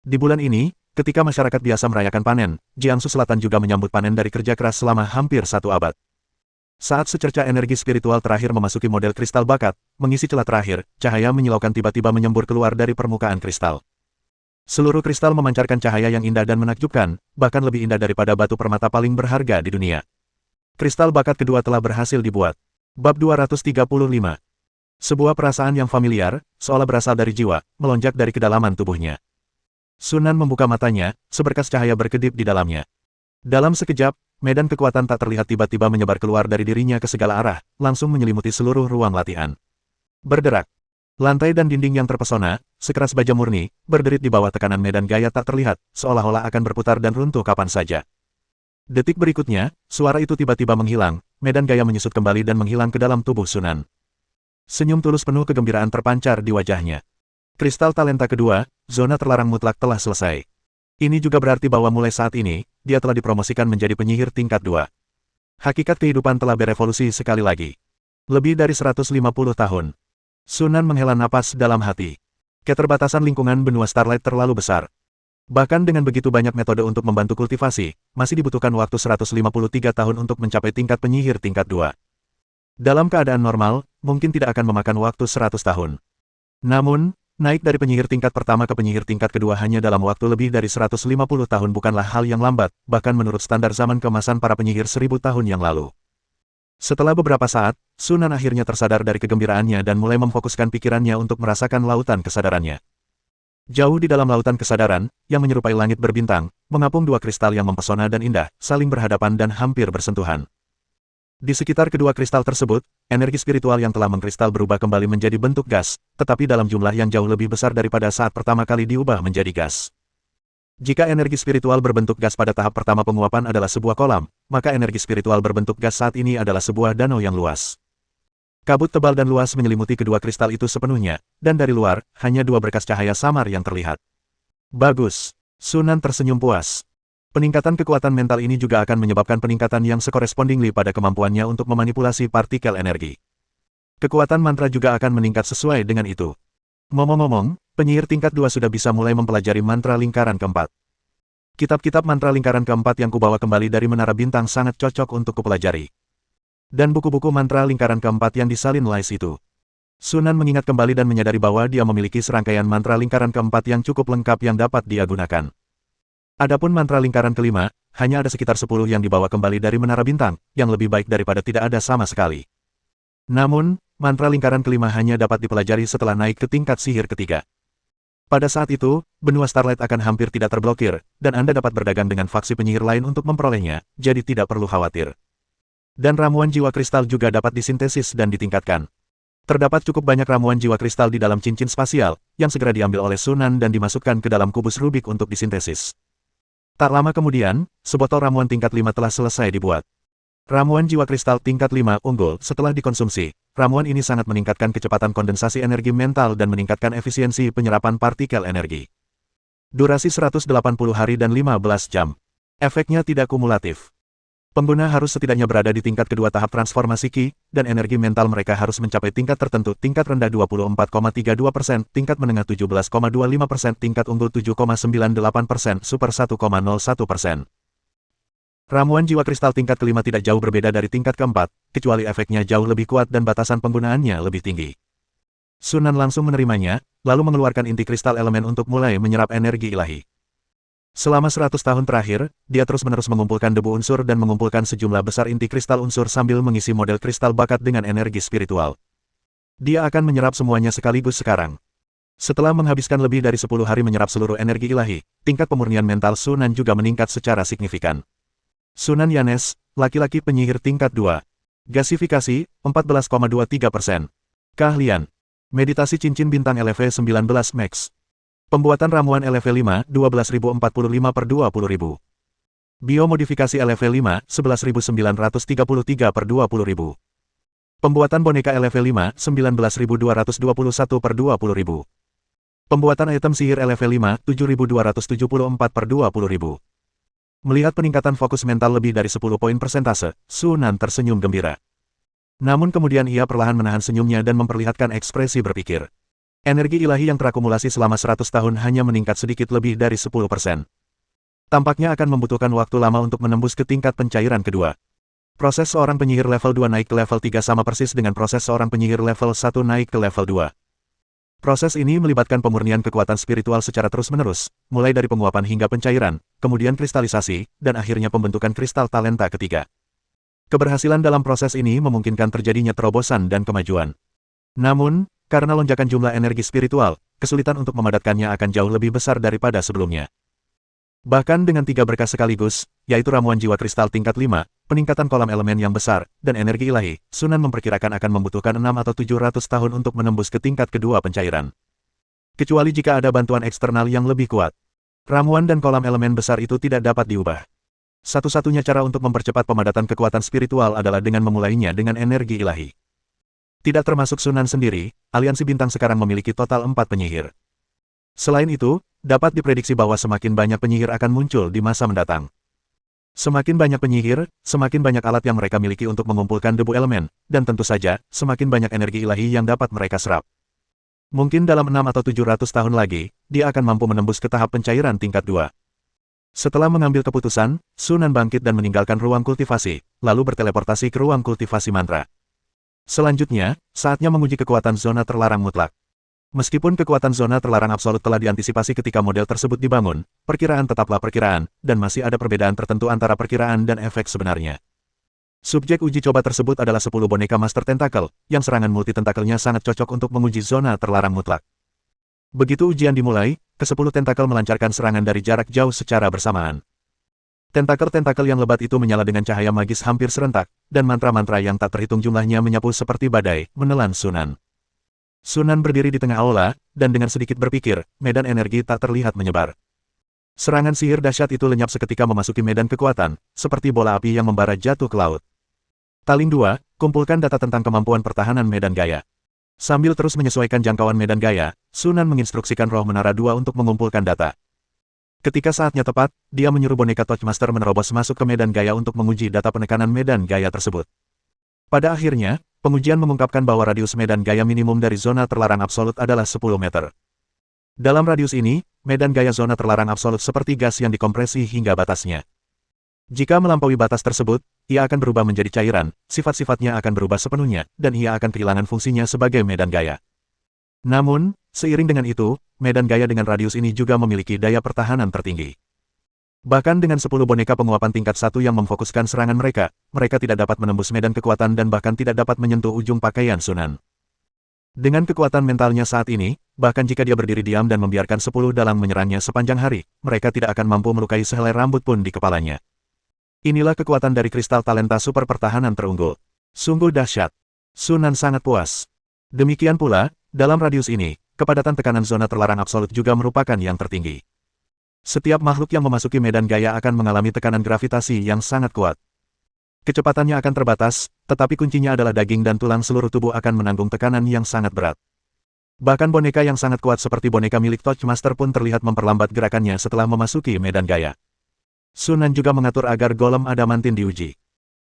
Di bulan ini, ketika masyarakat biasa merayakan panen, Jiangsu Selatan juga menyambut panen dari kerja keras selama hampir 1 abad. Saat secerca energi spiritual terakhir memasuki model kristal bakat, mengisi celah terakhir, cahaya menyilaukan tiba-tiba menyembur keluar dari permukaan kristal. Seluruh kristal memancarkan cahaya yang indah dan menakjubkan, bahkan lebih indah daripada batu permata paling berharga di dunia. Kristal bakat kedua telah berhasil dibuat. Bab 235. Sebuah perasaan yang familiar, seolah berasal dari jiwa, melonjak dari kedalaman tubuhnya. Sunan membuka matanya, seberkas cahaya berkedip di dalamnya. Dalam sekejap, medan kekuatan tak terlihat tiba-tiba menyebar keluar dari dirinya ke segala arah, langsung menyelimuti seluruh ruang latihan. Berderak. Lantai dan dinding yang terpesona, sekeras baja murni, berderit di bawah tekanan medan gaya tak terlihat, seolah-olah akan berputar dan runtuh kapan saja. Detik berikutnya, suara itu tiba-tiba menghilang, medan gaya menyusut kembali dan menghilang ke dalam tubuh Sunan. Senyum tulus penuh kegembiraan terpancar di wajahnya. Kristal talenta kedua, zona terlarang mutlak telah selesai. Ini juga berarti bahwa mulai saat ini, dia telah dipromosikan menjadi penyihir tingkat 2. Hakikat kehidupan telah berevolusi sekali lagi. Lebih dari 150 tahun. Sunan menghela napas dalam hati. Keterbatasan lingkungan benua Starlight terlalu besar. Bahkan dengan begitu banyak metode untuk membantu kultivasi, masih dibutuhkan waktu 153 tahun untuk mencapai tingkat penyihir tingkat 2. Dalam keadaan normal, mungkin tidak akan memakan waktu 100 tahun. Namun, naik dari penyihir tingkat pertama ke penyihir tingkat kedua hanya dalam waktu lebih dari 150 tahun bukanlah hal yang lambat, bahkan menurut standar zaman keemasan para penyihir 1000 tahun yang lalu. Setelah beberapa saat, Sunan akhirnya tersadar dari kegembiraannya dan mulai memfokuskan pikirannya untuk merasakan lautan kesadarannya. Jauh di dalam lautan kesadaran, yang menyerupai langit berbintang, mengapung dua kristal yang mempesona dan indah, saling berhadapan dan hampir bersentuhan. Di sekitar kedua kristal tersebut, energi spiritual yang telah mengkristal berubah kembali menjadi bentuk gas, tetapi dalam jumlah yang jauh lebih besar daripada saat pertama kali diubah menjadi gas. Jika energi spiritual berbentuk gas pada tahap pertama penguapan adalah sebuah kolam, maka energi spiritual berbentuk gas saat ini adalah sebuah danau yang luas. Kabut tebal dan luas menyelimuti kedua kristal itu sepenuhnya, dan dari luar, hanya dua berkas cahaya samar yang terlihat. Bagus. Sunan tersenyum puas. Peningkatan kekuatan mental ini juga akan menyebabkan peningkatan yang sekorespondingly pada kemampuannya untuk memanipulasi partikel energi. Kekuatan mantra juga akan meningkat sesuai dengan itu. Ngomong-ngomong, penyihir tingkat 2 sudah bisa mulai mempelajari mantra lingkaran keempat. Kitab-kitab mantra lingkaran keempat yang kubawa kembali dari Menara Bintang sangat cocok untuk kupelajari. Dan buku-buku mantra lingkaran keempat yang disalin Lais itu. Sunan mengingat kembali dan menyadari bahwa dia memiliki serangkaian mantra lingkaran keempat yang cukup lengkap yang dapat dia gunakan. Adapun mantra lingkaran kelima, hanya ada sekitar 10 yang dibawa kembali dari Menara Bintang, yang lebih baik daripada tidak ada sama sekali. Namun, mantra lingkaran kelima hanya dapat dipelajari setelah naik ke tingkat sihir ketiga. Pada saat itu, benua Starlight akan hampir tidak terblokir, dan Anda dapat berdagang dengan faksi penyihir lain untuk memperolehnya, jadi tidak perlu khawatir. Dan ramuan jiwa kristal juga dapat disintesis dan ditingkatkan. Terdapat cukup banyak ramuan jiwa kristal di dalam cincin spasial, yang segera diambil oleh Sunan dan dimasukkan ke dalam kubus Rubik untuk disintesis. Tak lama kemudian, sebotol ramuan tingkat 5 telah selesai dibuat. Ramuan jiwa kristal tingkat 5 unggul setelah dikonsumsi. Ramuan ini sangat meningkatkan kecepatan kondensasi energi mental dan meningkatkan efisiensi penyerapan partikel energi. Durasi 180 hari dan 15 jam. Efeknya tidak kumulatif. Pengguna harus setidaknya berada di tingkat kedua tahap transformasi Qi, dan energi mental mereka harus mencapai tingkat tertentu, tingkat rendah 24,32%, tingkat menengah 17,25%, tingkat unggul 7,98%, super 1,01%. Ramuan jiwa kristal tingkat kelima tidak jauh berbeda dari tingkat keempat, kecuali efeknya jauh lebih kuat dan batasan penggunaannya lebih tinggi. Sunan langsung menerimanya, lalu mengeluarkan inti kristal elemen untuk mulai menyerap energi ilahi. Selama 100 tahun terakhir, dia terus-menerus mengumpulkan debu unsur dan mengumpulkan sejumlah besar inti kristal unsur sambil mengisi model kristal bakat dengan energi spiritual. Dia akan menyerap semuanya sekaligus sekarang. Setelah menghabiskan lebih dari 10 hari menyerap seluruh energi ilahi, tingkat pemurnian mental Sunan juga meningkat secara signifikan. Sunan Yanes, laki-laki penyihir tingkat 2. Gasifikasi, 14,23%. Keahlian. Meditasi cincin bintang LV 19 Max. Pembuatan ramuan LV5, 12.045/20.000. Biomodifikasi LV5, 11.933/20.000. Pembuatan boneka LV5, 19.221/20.000. Pembuatan item sihir LV5, 7.274/20.000. Melihat peningkatan fokus mental lebih dari 10 poin persentase, Sunan tersenyum gembira. Namun kemudian ia perlahan menahan senyumnya dan memperlihatkan ekspresi berpikir. Energi ilahi yang terakumulasi selama 100 tahun hanya meningkat sedikit lebih dari 10%. Tampaknya akan membutuhkan waktu lama untuk menembus ke tingkat pencairan kedua. Proses seorang penyihir level 2 naik ke level 3 sama persis dengan proses seorang penyihir level 1 naik ke level 2. Proses ini melibatkan pemurnian kekuatan spiritual secara terus-menerus, mulai dari penguapan hingga pencairan, kemudian kristalisasi, dan akhirnya pembentukan kristal talenta ketiga. Keberhasilan dalam proses ini memungkinkan terjadinya terobosan dan kemajuan. Namun, karena lonjakan jumlah energi spiritual, kesulitan untuk memadatkannya akan jauh lebih besar daripada sebelumnya. Bahkan dengan 3 berkah sekaligus, yaitu ramuan jiwa kristal tingkat 5, peningkatan kolam elemen yang besar, dan energi ilahi, Sunan memperkirakan akan membutuhkan 6 atau 700 tahun untuk menembus ke tingkat kedua pencairan. Kecuali jika ada bantuan eksternal yang lebih kuat. Ramuan dan kolam elemen besar itu tidak dapat diubah. Satu-satunya cara untuk mempercepat pemadatan kekuatan spiritual adalah dengan memulainya dengan energi ilahi. Tidak termasuk Sunan sendiri, aliansi bintang sekarang memiliki total 4 penyihir. Selain itu, dapat diprediksi bahwa semakin banyak penyihir akan muncul di masa mendatang. Semakin banyak penyihir, semakin banyak alat yang mereka miliki untuk mengumpulkan debu elemen, dan tentu saja, semakin banyak energi ilahi yang dapat mereka serap. Mungkin dalam 6 atau 700 tahun lagi, dia akan mampu menembus ke tahap pencairan tingkat 2. Setelah mengambil keputusan, Sunan bangkit dan meninggalkan ruang kultivasi, lalu berteleportasi ke ruang kultivasi mantra. Selanjutnya, saatnya menguji kekuatan zona terlarang mutlak. Meskipun kekuatan zona terlarang absolut telah diantisipasi ketika model tersebut dibangun, perkiraan tetaplah perkiraan, dan masih ada perbedaan tertentu antara perkiraan dan efek sebenarnya. Subjek uji coba tersebut adalah 10 boneka Master Tentacle, yang serangan multi-tentakelnya sangat cocok untuk menguji zona terlarang mutlak. Begitu ujian dimulai, ke-10 tentakel melancarkan serangan dari jarak jauh secara bersamaan. Tentakel-tentakel yang lebat itu menyala dengan cahaya magis hampir serentak, dan mantra-mantra yang tak terhitung jumlahnya menyapu seperti badai, menelan Sunan. Sunan berdiri di tengah aula, dan dengan sedikit berpikir, medan energi tak terlihat menyebar. Serangan sihir dahsyat itu lenyap seketika memasuki medan kekuatan, seperti bola api yang membara jatuh ke laut. Taling 2, kumpulkan data tentang kemampuan pertahanan medan gaya. Sambil terus menyesuaikan jangkauan medan gaya, Sunan menginstruksikan roh menara 2 untuk mengumpulkan data. Ketika saatnya tepat, dia menyuruh boneka Touchmaster menerobos masuk ke medan gaya untuk menguji data penekanan medan gaya tersebut. Pada akhirnya, pengujian mengungkapkan bahwa radius medan gaya minimum dari zona terlarang absolut adalah 10 meter. Dalam radius ini, medan gaya zona terlarang absolut seperti gas yang dikompresi hingga batasnya. Jika melampaui batas tersebut, ia akan berubah menjadi cairan, sifat-sifatnya akan berubah sepenuhnya, dan ia akan kehilangan fungsinya sebagai medan gaya. Namun, seiring dengan itu, medan gaya dengan radius ini juga memiliki daya pertahanan tertinggi. Bahkan dengan 10 boneka penguapan tingkat 1 yang memfokuskan serangan mereka tidak dapat menembus medan kekuatan dan bahkan tidak dapat menyentuh ujung pakaian Sunan. Dengan kekuatan mentalnya saat ini, bahkan jika dia berdiri diam dan membiarkan 10 dalang menyerangnya sepanjang hari, mereka tidak akan mampu melukai sehelai rambut pun di kepalanya. Inilah kekuatan dari kristal talenta super pertahanan terunggul. Sungguh dahsyat. Sunan sangat puas. Demikian pula, dalam radius ini, kepadatan tekanan zona terlarang absolut juga merupakan yang tertinggi. Setiap makhluk yang memasuki medan gaya akan mengalami tekanan gravitasi yang sangat kuat. Kecepatannya akan terbatas, tetapi kuncinya adalah daging dan tulang seluruh tubuh akan menanggung tekanan yang sangat berat. Bahkan boneka yang sangat kuat seperti boneka milik Touchmaster pun terlihat memperlambat gerakannya setelah memasuki medan gaya. Sunan juga mengatur agar golem adamantin diuji.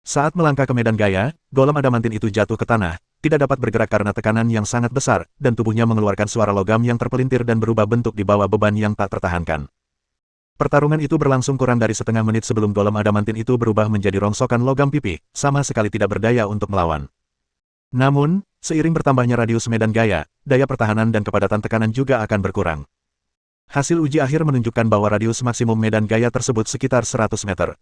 Saat melangkah ke medan gaya, golem adamantin itu jatuh ke tanah, tidak dapat bergerak karena tekanan yang sangat besar, dan tubuhnya mengeluarkan suara logam yang terpelintir dan berubah bentuk di bawah beban yang tak tertahankan. Pertarungan itu berlangsung kurang dari setengah menit sebelum golem adamantin itu berubah menjadi rongsokan logam pipi, sama sekali tidak berdaya untuk melawan. Namun, seiring bertambahnya radius medan gaya, daya pertahanan dan kepadatan tekanan juga akan berkurang. Hasil uji akhir menunjukkan bahwa radius maksimum medan gaya tersebut sekitar 100 meter.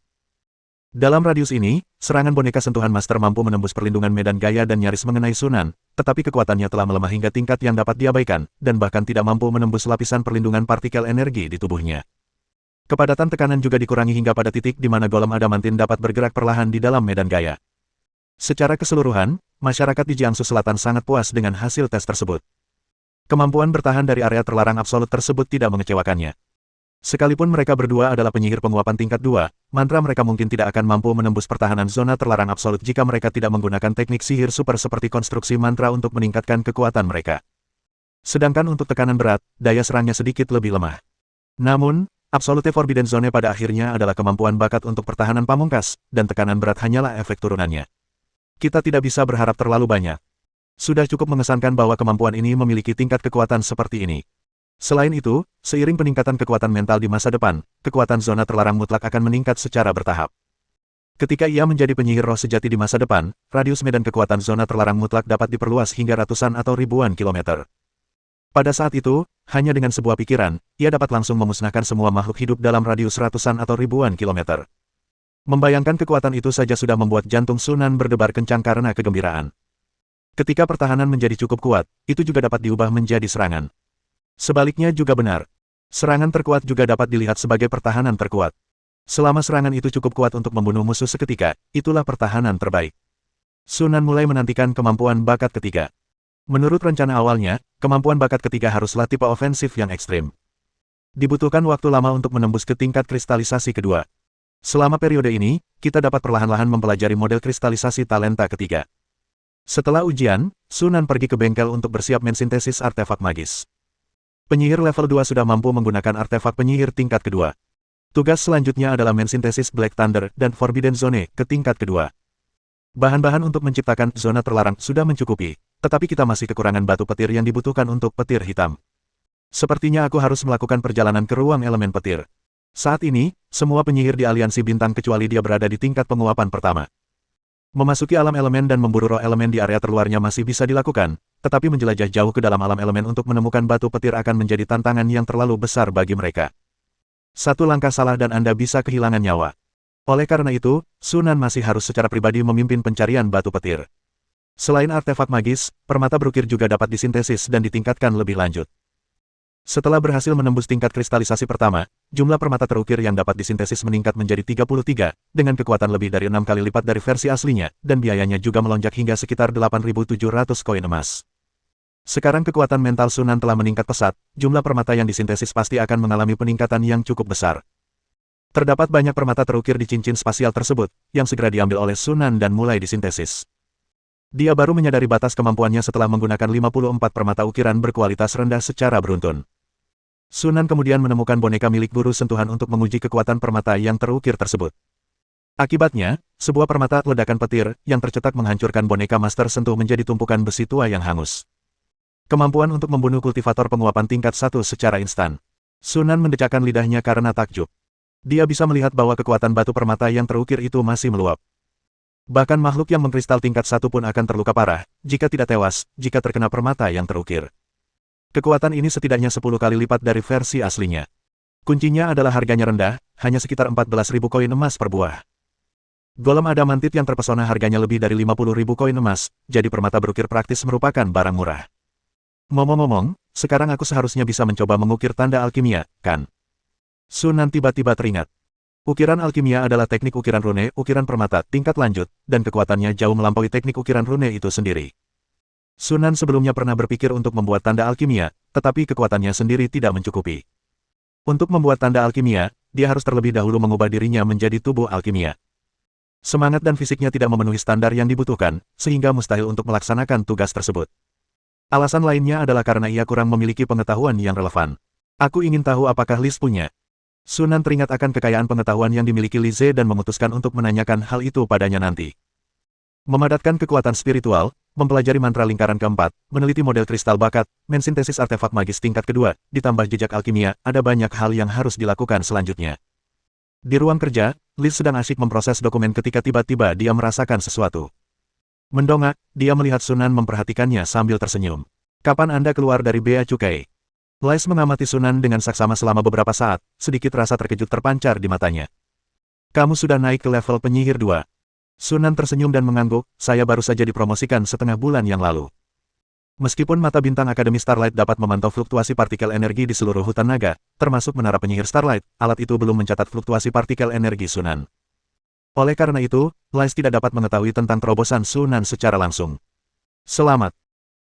Dalam radius ini, serangan boneka sentuhan master mampu menembus perlindungan medan gaya dan nyaris mengenai Sunan, tetapi kekuatannya telah melemah hingga tingkat yang dapat diabaikan, dan bahkan tidak mampu menembus lapisan perlindungan partikel energi di tubuhnya. Kepadatan tekanan juga dikurangi hingga pada titik di mana golem adamantin dapat bergerak perlahan di dalam medan gaya. Secara keseluruhan, masyarakat di Jiangsu Selatan sangat puas dengan hasil tes tersebut. Kemampuan bertahan dari area terlarang absolut tersebut tidak mengecewakannya. Sekalipun mereka berdua adalah penyihir penguapan tingkat 2, mantra mereka mungkin tidak akan mampu menembus pertahanan zona terlarang absolut jika mereka tidak menggunakan teknik sihir super seperti konstruksi mantra untuk meningkatkan kekuatan mereka. Sedangkan untuk tekanan berat, daya serangnya sedikit lebih lemah. Namun, Absolute Forbidden Zone pada akhirnya adalah kemampuan bakat untuk pertahanan pamungkas, dan tekanan berat hanyalah efek turunannya. Kita tidak bisa berharap terlalu banyak. Sudah cukup mengesankan bahwa kemampuan ini memiliki tingkat kekuatan seperti ini. Selain itu, seiring peningkatan kekuatan mental di masa depan, kekuatan zona terlarang mutlak akan meningkat secara bertahap. Ketika ia menjadi penyihir roh sejati di masa depan, radius medan kekuatan zona terlarang mutlak dapat diperluas hingga ratusan atau ribuan kilometer. Pada saat itu, hanya dengan sebuah pikiran, ia dapat langsung memusnahkan semua makhluk hidup dalam radius ratusan atau ribuan kilometer. Membayangkan kekuatan itu saja sudah membuat jantung Sunan berdebar kencang karena kegembiraan. Ketika pertahanan menjadi cukup kuat, itu juga dapat diubah menjadi serangan. Sebaliknya juga benar. Serangan terkuat juga dapat dilihat sebagai pertahanan terkuat. Selama serangan itu cukup kuat untuk membunuh musuh seketika, itulah pertahanan terbaik. Sunan mulai menantikan kemampuan bakat ketiga. Menurut rencana awalnya, kemampuan bakat ketiga haruslah tipe ofensif yang ekstrim. Dibutuhkan waktu lama untuk menembus ke tingkat kristalisasi kedua. Selama periode ini, kita dapat perlahan-lahan mempelajari model kristalisasi talenta ketiga. Setelah ujian, Sunan pergi ke bengkel untuk bersiap mensintesis artefak magis. Penyihir level 2 sudah mampu menggunakan artefak penyihir tingkat kedua. Tugas selanjutnya adalah mensintesis Black Thunder dan Forbidden Zone ke tingkat kedua. Bahan-bahan untuk menciptakan zona terlarang sudah mencukupi, tetapi kita masih kekurangan batu petir yang dibutuhkan untuk petir hitam. Sepertinya aku harus melakukan perjalanan ke ruang elemen petir. Saat ini, semua penyihir di aliansi bintang kecuali dia berada di tingkat penguapan pertama. Memasuki alam elemen dan memburu roh elemen di area terluarnya masih bisa dilakukan, tetapi menjelajah jauh ke dalam alam elemen untuk menemukan batu petir akan menjadi tantangan yang terlalu besar bagi mereka. Satu langkah salah dan Anda bisa kehilangan nyawa. Oleh karena itu, Sunan masih harus secara pribadi memimpin pencarian batu petir. Selain artefak magis, permata berukir juga dapat disintesis dan ditingkatkan lebih lanjut. Setelah berhasil menembus tingkat kristalisasi pertama, jumlah permata terukir yang dapat disintesis meningkat menjadi 33, dengan kekuatan lebih dari 6 kali lipat dari versi aslinya, dan biayanya juga melonjak hingga sekitar 8.700 koin emas. Sekarang kekuatan mental Sunan telah meningkat pesat, jumlah permata yang disintesis pasti akan mengalami peningkatan yang cukup besar. Terdapat banyak permata terukir di cincin spasial tersebut, yang segera diambil oleh Sunan dan mulai disintesis. Dia baru menyadari batas kemampuannya setelah menggunakan 54 permata ukiran berkualitas rendah secara beruntun. Sunan kemudian menemukan boneka milik guru sentuhan untuk menguji kekuatan permata yang terukir tersebut. Akibatnya, sebuah permata ledakan petir yang tercetak menghancurkan boneka master sentuh menjadi tumpukan besi tua yang hangus. Kemampuan untuk membunuh kultivator penguapan tingkat 1 secara instan. Sunan mendecakkan lidahnya karena takjub. Dia bisa melihat bahwa kekuatan batu permata yang terukir itu masih meluap. Bahkan makhluk yang mengkristal tingkat 1 pun akan terluka parah, jika tidak tewas, jika terkena permata yang terukir. Kekuatan ini setidaknya 10 kali lipat dari versi aslinya. Kuncinya adalah harganya rendah, hanya sekitar 14.000 koin emas per buah. Golem adamantit yang terpesona harganya lebih dari 50.000 koin emas, jadi permata berukir praktis merupakan barang murah. Ngomong-ngomong, sekarang aku seharusnya bisa mencoba mengukir tanda alkimia, kan? Sunan tiba-tiba teringat. Ukiran alkimia adalah teknik ukiran rune, ukiran permata tingkat lanjut, dan kekuatannya jauh melampaui teknik ukiran rune itu sendiri. Sunan sebelumnya pernah berpikir untuk membuat tanda alkimia, tetapi kekuatannya sendiri tidak mencukupi. Untuk membuat tanda alkimia, dia harus terlebih dahulu mengubah dirinya menjadi tubuh alkimia. Semangat dan fisiknya tidak memenuhi standar yang dibutuhkan, sehingga mustahil untuk melaksanakan tugas tersebut. Alasan lainnya adalah karena ia kurang memiliki pengetahuan yang relevan. Aku ingin tahu apakah Liz punya Sunan teringat akan kekayaan pengetahuan yang dimiliki Li Ze dan memutuskan untuk menanyakan hal itu padanya nanti. Memadatkan kekuatan spiritual, mempelajari mantra lingkaran keempat, meneliti model kristal bakat, mensintesis artefak magis tingkat kedua, ditambah jejak alkimia, ada banyak hal yang harus dilakukan selanjutnya. Di ruang kerja, Liz sedang asyik memproses dokumen ketika tiba-tiba dia merasakan sesuatu. Mendongak, dia melihat Sunan memperhatikannya sambil tersenyum. Kapan Anda keluar dari Bea Cukai? Liz mengamati Sunan dengan saksama selama beberapa saat, sedikit rasa terkejut terpancar di matanya. Kamu sudah naik ke level penyihir 2. Sunan tersenyum dan mengangguk, saya baru saja dipromosikan setengah bulan yang lalu. Meskipun mata bintang Akademi Starlight dapat memantau fluktuasi partikel energi di seluruh hutan naga, termasuk menara penyihir Starlight, alat itu belum mencatat fluktuasi partikel energi Sunan. Oleh karena itu, Liz tidak dapat mengetahui tentang terobosan Sunan secara langsung. Selamat.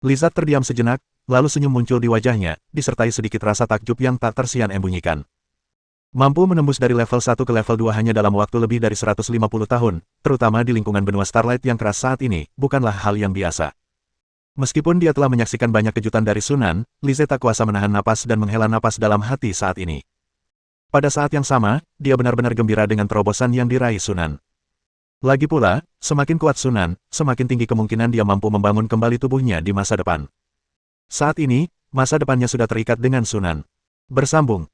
Lizard terdiam sejenak, lalu senyum muncul di wajahnya, disertai sedikit rasa takjub yang tak tersian embunyikan. Mampu menembus dari level 1 ke level 2 hanya dalam waktu lebih dari 150 tahun, terutama di lingkungan benua Starlight yang keras saat ini, bukanlah hal yang biasa. Meskipun dia telah menyaksikan banyak kejutan dari Sunan, Li Ze tak kuasa menahan napas dan menghela napas dalam hati saat ini. Pada saat yang sama, dia benar-benar gembira dengan terobosan yang diraih Sunan. Lagi pula, semakin kuat Sunan, semakin tinggi kemungkinan dia mampu membangun kembali tubuhnya di masa depan. Saat ini, masa depannya sudah terikat dengan Sunan. Bersambung.